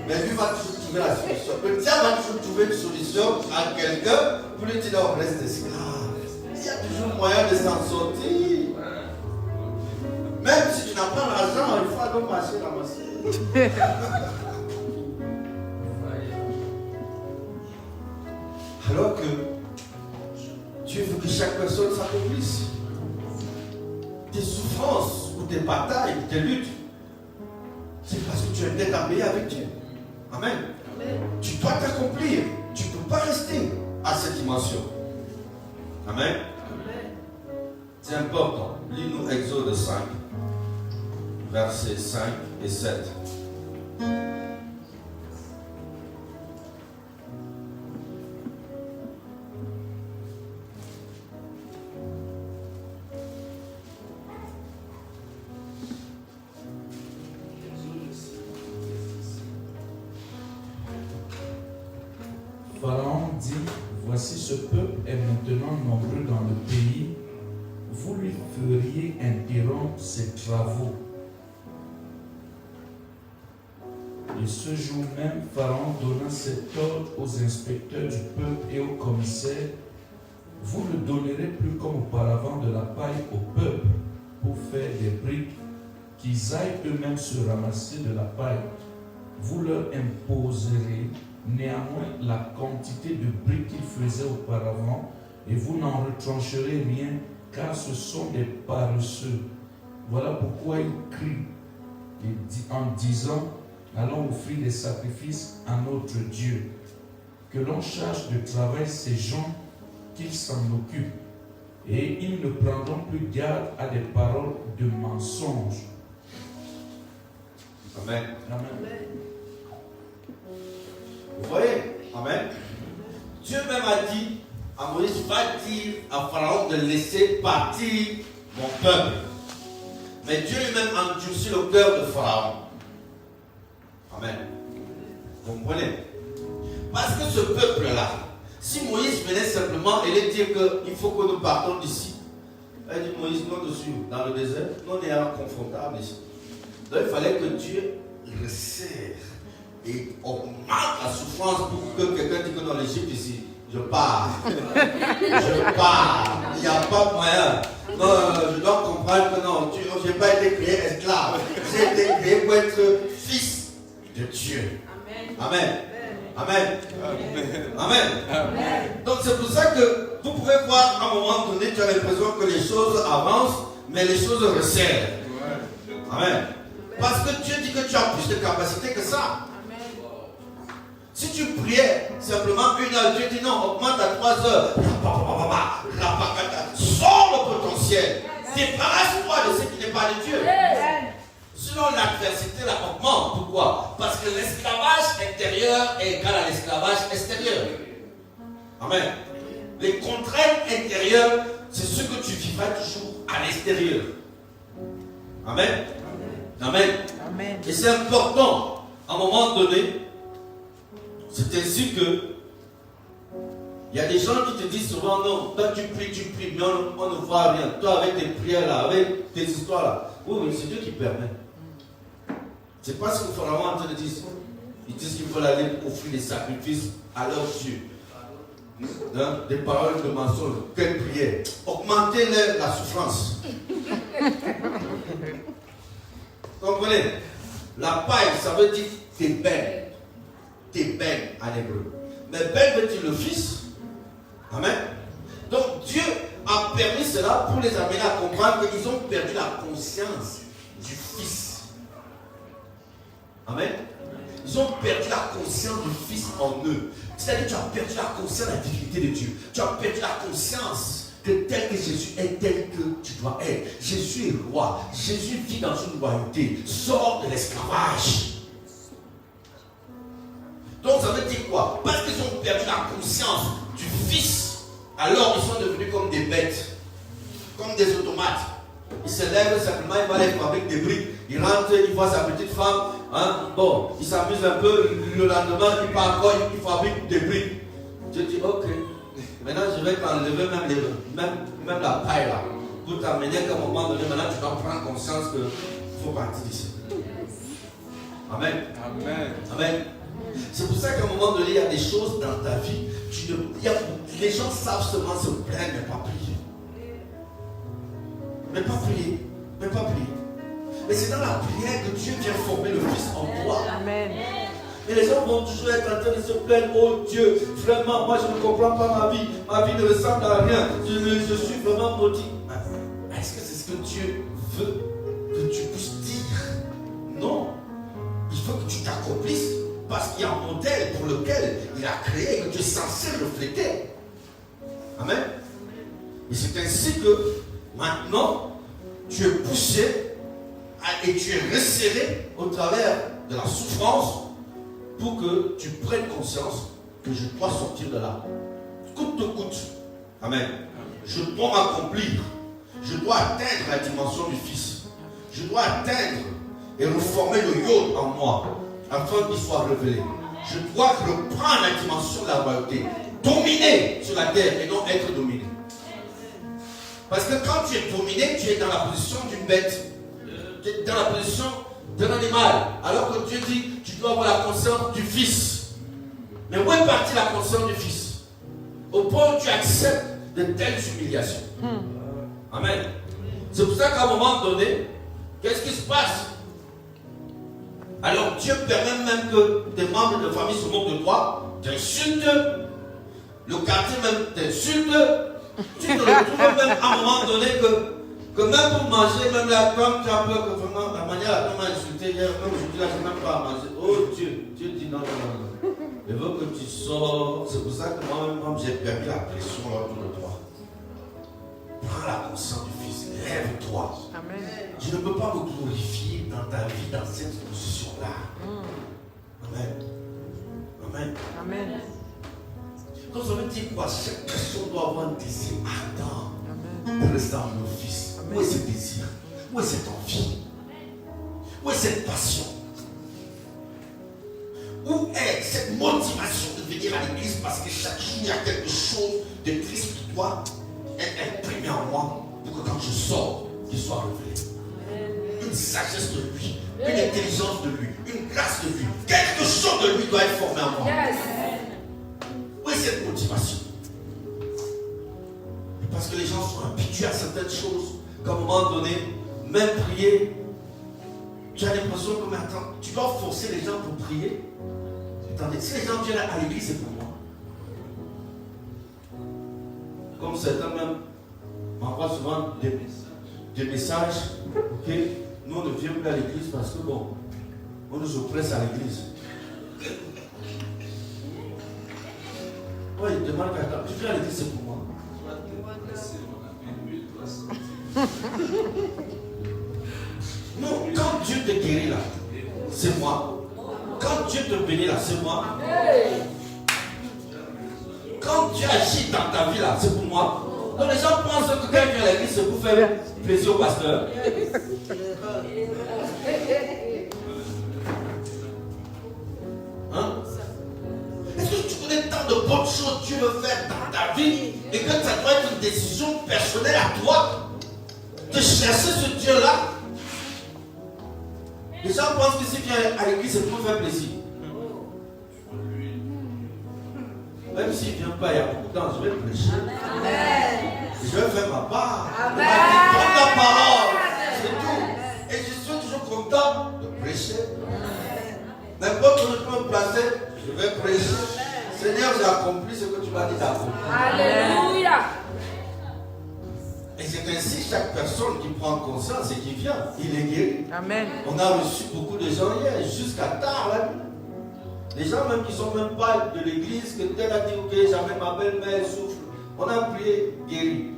Mais lui va toujours trouver la solution. Le diable va toujours trouver une solution à quelqu'un pour lui dire, non, reste esclave. Il y a toujours moyen de s'en sortir. Même si tu n'as pas l'argent, il faut aller au marché ramasser. Alors que Dieu veut que chaque personne s'accomplisse. Tes souffrances ou tes batailles, tes luttes, c'est parce que tu as une dette à payer avec Dieu. Amen. Amen. Tu dois t'accomplir. Tu ne peux pas rester à cette dimension. Amen. Amen. C'est important. Lis-nous Exode 5, versets 5 et 7. Pharaon dit, voici ce peuple est maintenant nombreux dans le pays, vous lui feriez interrompre ses travaux. Et ce jour même, Pharaon donna cet ordre aux inspecteurs du peuple et aux commissaires, vous ne donnerez plus comme auparavant de la paille au peuple pour faire des briques, qu'ils aillent eux-mêmes se ramasser de la paille. Vous leur imposerez néanmoins la quantité de briques qu'ils faisaient auparavant, et vous n'en retrancherez rien, car ce sont des paresseux. Voilà pourquoi ils crient en disant, allons offrir des sacrifices à notre Dieu. Que l'on charge de travail ces gens, qu'ils s'en occupent, et ils ne prendront plus garde à des paroles de mensonges. Amen. Amen. Vous voyez? Amen. Dieu même a dit à Moïse, va dire à Pharaon de laisser partir mon peuple. Mais Dieu lui-même endurcit le cœur de Pharaon. Amen. Vous comprenez? Parce que ce peuple-là, si Moïse venait simplement et lui dire qu'il faut que nous partons d'ici, elle dit Moïse, nous dessus, dans le désert, nous on est inconfortables ici. Donc il fallait que Dieu resserre et augmente la souffrance pour que quelqu'un dise que dans l'Égypte ici, je pars. Je pars. Il n'y a pas moyen. Non, je dois comprendre que non, je n'ai pas été créé esclave. J'ai été créé pour être fils de Dieu. Amen. Amen. Amen. Amen. Donc c'est pour ça que vous pouvez voir à un moment donné, tu as l'impression que les choses avancent, mais les choses resserrent. Amen. Parce que Dieu dit que tu as plus de capacité que ça. Si tu priais simplement 1 heure, Dieu dit non, augmente à 3 heures. Sors le potentiel. Débarrasse-toi de ce qui n'est pas de Dieu. Sinon l'adversité la augmente. Pourquoi? Parce que l'esclavage intérieur est égal à l'esclavage extérieur. Amen. Les contraintes intérieures, c'est ce que tu vivras toujours à l'extérieur. Amen. Amen. Amen. Et c'est important, à un moment donné, c'est ainsi que il y a des gens qui te disent souvent, non, toi tu pries, mais on ne voit rien. Toi avec tes prières là, avec tes histoires là. Oui, c'est Dieu qui permet. C'est pas ce que Pharaon est en train de dire. Ils disent qu'ils veulent aller offrir des sacrifices à leur Dieu. Des paroles de mensonge. Quelle prière? Augmentez la souffrance. Comprenez? La paille, ça veut dire tes peines. Tes peines en hébreu. Mais ben veut dire le fils. Amen. Donc Dieu a permis cela pour les amener à comprendre qu'ils ont perdu la conscience du fils. Amen. Ils ont perdu la conscience du fils en eux. C'est-à-dire que tu as perdu la conscience de la divinité de Dieu. Tu as perdu la conscience que tel que Jésus est, tel que tu dois être. Jésus est roi. Jésus vit dans une royauté. Sors de l'esclavage. Donc ça veut dire quoi? Parce qu'ils ont perdu la conscience du fils, alors ils sont devenus comme des bêtes, comme des automates. Il se lève simplement, il va aller fabriquer des briques. Il rentre, il voit sa petite femme. Bon, il s'amuse un peu. Le lendemain, il part encore, il fabrique des briques. Je dis, ok. Maintenant, je vais t'enlever même la paille là. Pour t'amener qu'à un moment donné, maintenant, tu dois prendre conscience qu'il faut partir d'ici. Amen. Amen. Amen. C'est pour ça qu'à un moment donné, il y a des choses dans ta vie. Les gens savent seulement se plaindre, mais pas prier. Mais pas prier. Mais pas prier. Mais c'est dans la prière que Dieu vient former le Fils en toi. Amen. Et les gens vont toujours être en train de se plaindre. Oh Dieu, vraiment, moi je ne comprends pas ma vie. Ma vie ne ressemble à rien. Je suis vraiment maudit. Est-ce que c'est ce que Dieu veut que tu puisses dire? Non. Il faut que tu t'accomplisses. Parce qu'il y a un modèle pour lequel il a créé et que tu es censé refléter. Amen. Et c'est ainsi que maintenant, tu es poussé et tu es resserré au travers de la souffrance pour que tu prennes conscience que je dois sortir de là. Coûte que coûte. Amen. Je dois m'accomplir. Je dois atteindre la dimension du Fils. Je dois atteindre et reformer le yod en moi, afin qu'il soit révélé. Je dois reprendre la dimension de la royauté, dominer sur la terre et non être dominé. Parce que quand tu es dominé, tu es dans la position d'une bête, dans la position d'un animal. Alors que Dieu dit, tu dois avoir la conscience du Fils. Mais où est partie la conscience du Fils? Au point où tu acceptes de telles humiliations. Amen. C'est pour ça qu'à un moment donné, qu'est-ce qui se passe? Alors Dieu permet même que des membres de famille se moquent de toi, t'insultent, le quartier même t'insulte, tu te retrouves même à un moment donné que même pour manger, même là, comme tu as peur que vraiment la manière dont on m'a insulté hier, même aujourd'hui là, je n'ai même pas à manger. Oh Dieu, Dieu dit non, non, non. Je veux que tu sors. C'est pour ça que moi-même j'ai permis la pression autour de toi. Prends la conscience du Fils, lève-toi. Amen. Je ne peux pas me glorifier dans ta vie dans cette position-là. Amen. Amen. Amen. Donc ça veut dire quoi? Chaque personne doit avoir un désir ardent de ressembler au Fils. Amen. Où est ce désir? Où est cette envie? Où est cette passion? Où est cette motivation de venir à l'église? Parce que chaque jour il y a quelque chose de Christ qui doit être imprimé en moi pour que quand je sors, qu'il soit révélé. Une sagesse de lui, une intelligence de lui, une grâce de lui, quelque chose de lui doit être formé en moi. Yes. Où est cette motivation? Parce que les gens sont habitués à certaines choses, qu'à un moment donné, même prier, tu as l'impression que maintenant, tu dois forcer les gens pour prier. Attendez, si les gens viennent à l'église, c'est pour moi. Comme certains même m'envoient souvent des messages, ok, nous on ne vient plus à l'église parce que bon, on nous oppresse à l'église. Ouais, il demande qu'à tu viens à l'église, c'est pour moi. Non, quand Dieu te guérit là, c'est moi. Quand Dieu te bénit là, c'est moi. Quand Dieu agit dans ta vie là, c'est pour moi. Donc les gens pensent que quand il vient à l'église, c'est pour faire plaisir au pasteur. Hein? Est-ce que tu connais tant de bonnes choses que tu veux faire dans ta vie et que ça doit être une décision personnelle à toi de chercher ce Dieu-là? Les gens pensent que si tu viens à l'église, c'est pour faire plaisir. Même s'il ne vient pas, il y a beaucoup de temps, je vais prêcher. Amen. Je vais faire ma part. Amen. Donne la parole. C'est tout. Et je suis toujours content de prêcher. N'importe où je peux me placer, je vais prêcher. Seigneur, j'ai accompli ce que tu m'as dit d'accomplir. Alléluia. Et c'est ainsi chaque personne qui prend conscience et qui vient, il est guéri. Amen. On a reçu beaucoup de gens hier, jusqu'à tard la nuit. Les gens même qui ne sont même pas de l'église, que tel a dit, ok, jamais ma belle-mère souffre. On a prié, guéri.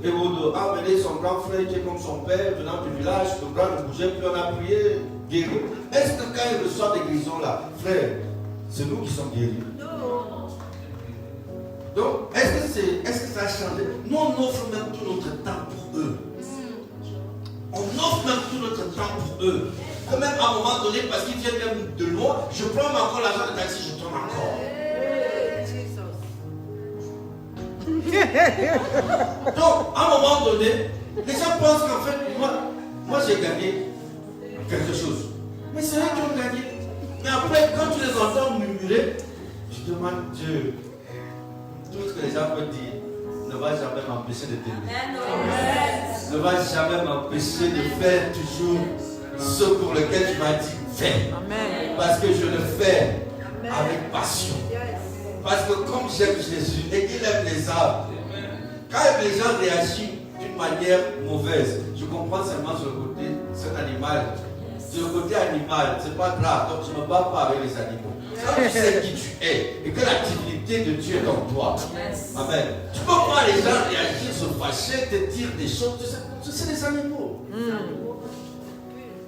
Ewodo a amené son grand frère qui est comme son père, venant du village, le bras ne bougeait plus, on a prié, guéri. Est-ce que quand il reçoit des guérisons là, frère, c'est nous qui sommes guéris? Donc, est-ce que ça a changé? Nous, on offre même tout notre temps pour eux. On offre même tout notre temps pour eux. Que même à un moment donné, parce qu'ils viennent même de loin, je prends encore l'argent de taxi, je tourne encore. Donc, à un moment donné, les gens pensent qu'en fait, moi j'ai gagné quelque chose. Mais c'est eux qui ont gagné. Mais après, quand tu les entends murmurer, je demande Dieu. Tout ce que les gens peuvent dire ne va jamais m'empêcher de t'aimer. Ne va jamais m'empêcher de faire toujours ce pour lequel tu m'as dit fais. Parce que je le fais avec passion. Parce que comme j'aime Jésus et qu'il aime les âmes, quand les gens réagissent d'une manière mauvaise, je comprends seulement sur le côté, c'est un animal. Sur le côté animal, c'est pas grave, donc je ne me bats pas avec les animaux. Quand tu sais qui tu es et que la divinité de Dieu est en toi, amen. Tu peux voir les gens réagir, se fâcher, te dire des choses, c'est des animaux.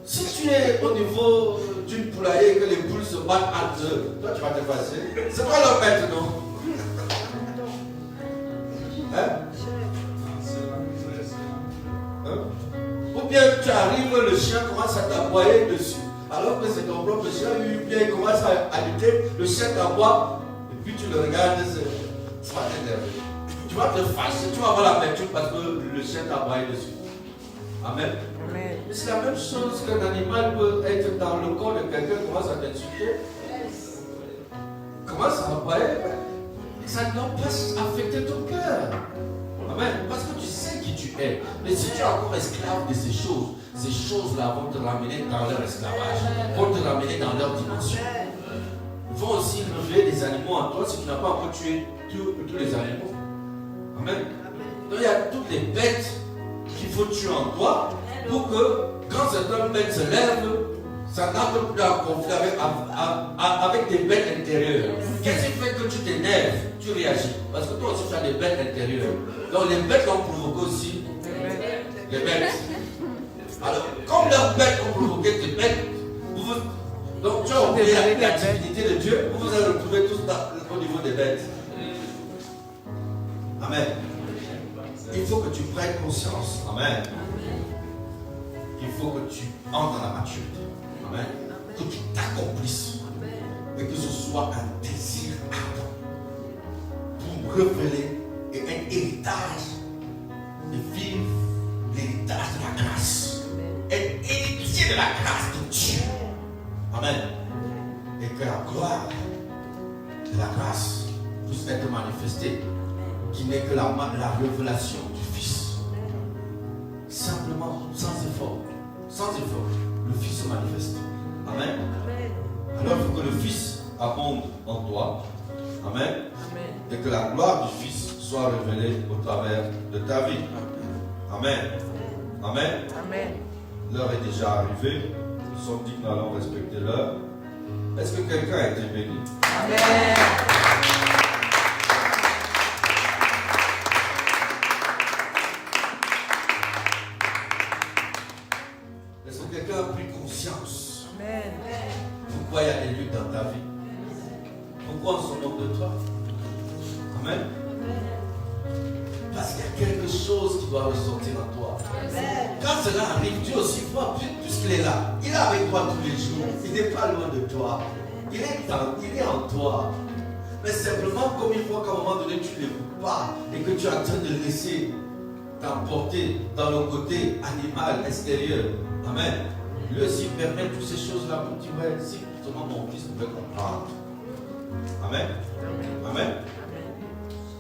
Si tu es au niveau d'une poulailler et que les poules se battent entre eux, toi tu vas te fâcher. C'est pas leur maître, non? Hein? Ou bien tu arrives, le chien commence à t'aboyer dessus. Alors que c'est ton propre chien, bien il commence à lutter, le chien t'aboie, et puis tu le regardes, ça va t'énerver. Tu vas te fâcher, tu vas avoir la l'amertume parce que le chien t'aboie dessus. Amen. Mais c'est la même chose qu'un animal peut être dans le corps de quelqu'un, commence à t'insulter. Commence à aboyer, ça ne doit pas affecter ton cœur. Amen. Parce que tu sais qui tu es. Mais si tu es encore esclave de ces choses-là vont te ramener dans leur esclavage, vont te ramener dans leur dimension. Ils vont aussi réveiller des animaux en toi si tu n'as pas encore tué tous les animaux. Amen. Donc il y a toutes les bêtes qu'il faut tuer en toi pour que quand certaines bêtes se lèvent, ça n'entre plus en conflit avec des bêtes intérieures. Qu'est-ce qui fait que tu t'énerves, tu réagis? Parce que toi aussi tu as des bêtes intérieures. Donc les bêtes ont provoqué aussi les bêtes. Alors, comme leurs bêtes ont provoqué tes bêtes, donc tu as oublié la divinité de Dieu, vous vous allez retrouver tous au niveau des bêtes. Amen. Il faut que tu prennes conscience. Amen. Il faut que tu entres dans la maturité. Amen. Que tu t'accomplisses. Et que ce soit un désir ardent pour révéler et un héritage et vivre l'héritage de la grâce. Être héritier de la grâce de Dieu. Amen. Et que la gloire de la grâce puisse être manifestée, qui n'est que la révélation du Fils. Simplement, sans effort. Sans effort, le Fils se manifeste. Amen. Alors il faut que le Fils abonde en toi. Amen. Et que la gloire du Fils soit révélée au travers de ta vie. Amen. Amen. Amen. L'heure est déjà arrivée. Nous sommes dit que nous allons respecter l'heure. Est-ce que quelqu'un a été béni? Amen. Est-ce que quelqu'un a pris conscience? Amen. Pourquoi il y a des luttes dans ta vie? Pourquoi on se moque de toi? Amen. Parce qu'il y a quelque chose choses qui doivent ressortir en toi. Quand cela arrive, Dieu aussi voit, puisqu'il est là, il est avec toi tous les jours. Il n'est pas loin de toi. Il est en toi. Mais simplement, comme il voit qu'à un moment donné, tu ne l'écoutes pas et que tu es en train de laisser t'emporter dans le côté animal extérieur. Amen. Lui aussi permet toutes ces choses-là pour dire, ouais, si justement mon fils pouvait comprendre. Amen. Amen.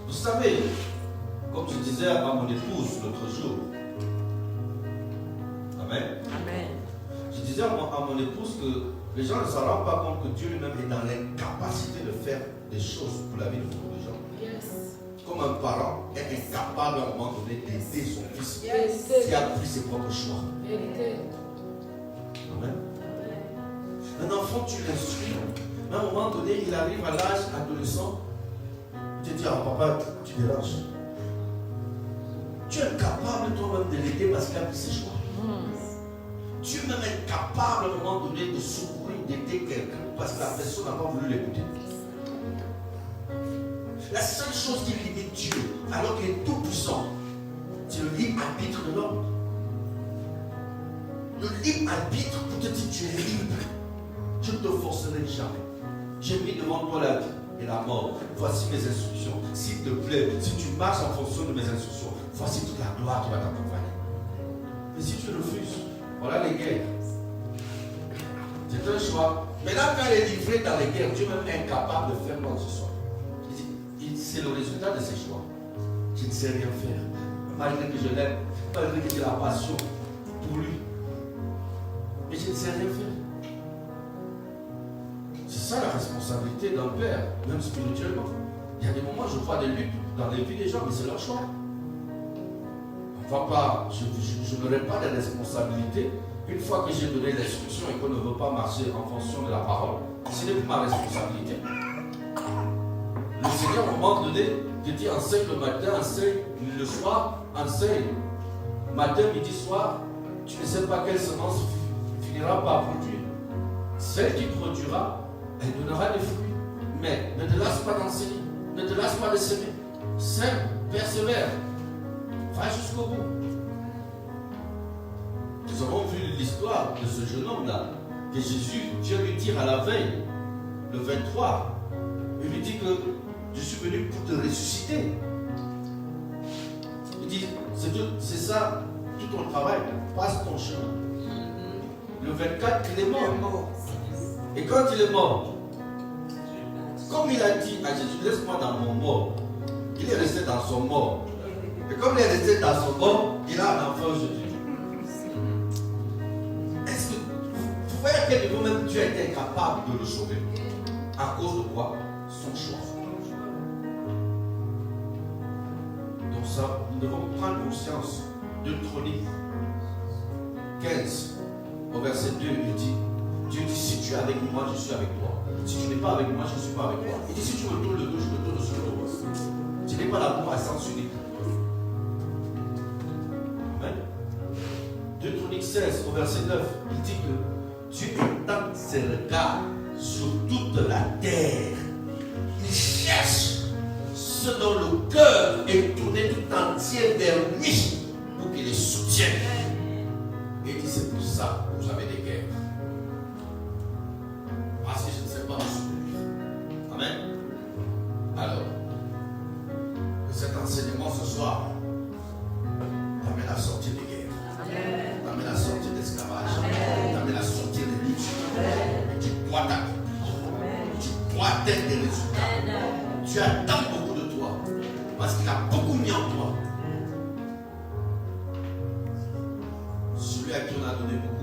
Vous savez, comme je disais à mon épouse l'autre jour, Amen. Amen. Je disais à mon épouse que les gens ne s'en rendent pas compte que Dieu lui-même est dans l'incapacité de faire des choses pour la vie de beaucoup de gens. Yes. Comme un parent est incapable à un moment donné d'aider son fils Yes. qui a pris ses propres choix. Vérité. Amen. Un enfant, tu l'instruis, mais à un moment donné, il arrive à l'âge adolescent, tu te dis, ah papa, tu déranges. Tu es incapable toi-même de l'aider parce qu'il a pris ses choix. Tu es même incapable à un moment donné de secourir, d'aider quelqu'un parce que la personne n'a pas voulu l'écouter. La seule chose qui limite Dieu, alors qu'il est tout puissant, c'est le libre arbitre de l'homme. Le libre arbitre pour te dire tu es libre. Je ne te forcerai jamais. J'ai mis devant toi la vie et la mort. Voici mes instructions. S'il te plaît, si tu marches en fonction de mes instructions, voici toute la gloire qui va t'accompagner. Mais si tu refuses, voilà les guerres. C'est un choix. Maintenant, quand il est livré dans les guerres, Dieu est même incapable de faire quoi que ce soit. C'est le résultat de ses choix. Je ne sais rien faire. Malgré que je l'aime, malgré que j'ai la passion pour lui. Mais je ne sais rien faire. C'est ça la responsabilité d'un père, même spirituellement. Il y a des moments où je vois des luttes dans les vies des gens, mais c'est leur choix. On va pas, je n'aurai pas de responsabilité. Une fois que j'ai donné l'instruction et qu'on ne veut pas marcher en fonction de la parole, ce n'est plus ma responsabilité. Le Seigneur, à un moment donné, te dit enseigne le matin, enseigne le soir, enseigne. Matin, midi, soir, tu ne sais pas quelle semence finira par produire. Celle qui produira, elle donnera des fruits. Mais ne te lasse pas d'enseigner, ne te lasse pas de s'aimer. Sème, persévère, va jusqu'au bout. Nous avons vu l'histoire de ce jeune homme-là, que Jésus, Dieu lui dit à la veille, le 23, il lui dit que je suis venu pour te ressusciter. Il dit, c'est ça, tout ton travail, passe ton chemin. Le 24, il est mort. Et quand il est mort, comme il a dit à Jésus, laisse-moi dans mon mort, il est resté dans son mort. Et comme il est resté dans son mort, il a un enfant aujourd'hui. Est-ce que vous voyez à quel niveau même Dieu a été incapable de le sauver? À cause de quoi? Son choix. Donc ça, nous devons prendre conscience de Chronique 15, au verset 2, il dit, Dieu dit, si tu es avec moi, je suis avec toi. Si tu n'es pas avec moi, je ne suis pas avec toi. Il dit, si tu me tournes le dos, je te tourne sur le dos. Tu n'es pas l'amour à sens unique. Amen. 2 Chroniques 16, au verset 9, il dit que Dieu étend ses regards sur toute la terre. Il cherche ce dont le cœur est tourné tout entier vers lui pour qu'il les soutienne. Et il dit, c'est pour ça que vous avez des guerres. Parce que je ne sais pas me soutenir. Amen. Alors, que cet enseignement ce soir t'amène à sortir des guerres. T'amène à sortir d'esclavage. T'amène à sortir des luttes. Et tu dois t'accomplir. Tu dois atteindre des résultats. Tu attends beaucoup de toi. Parce qu'il a beaucoup mis en toi. Celui à qui on a donné beaucoup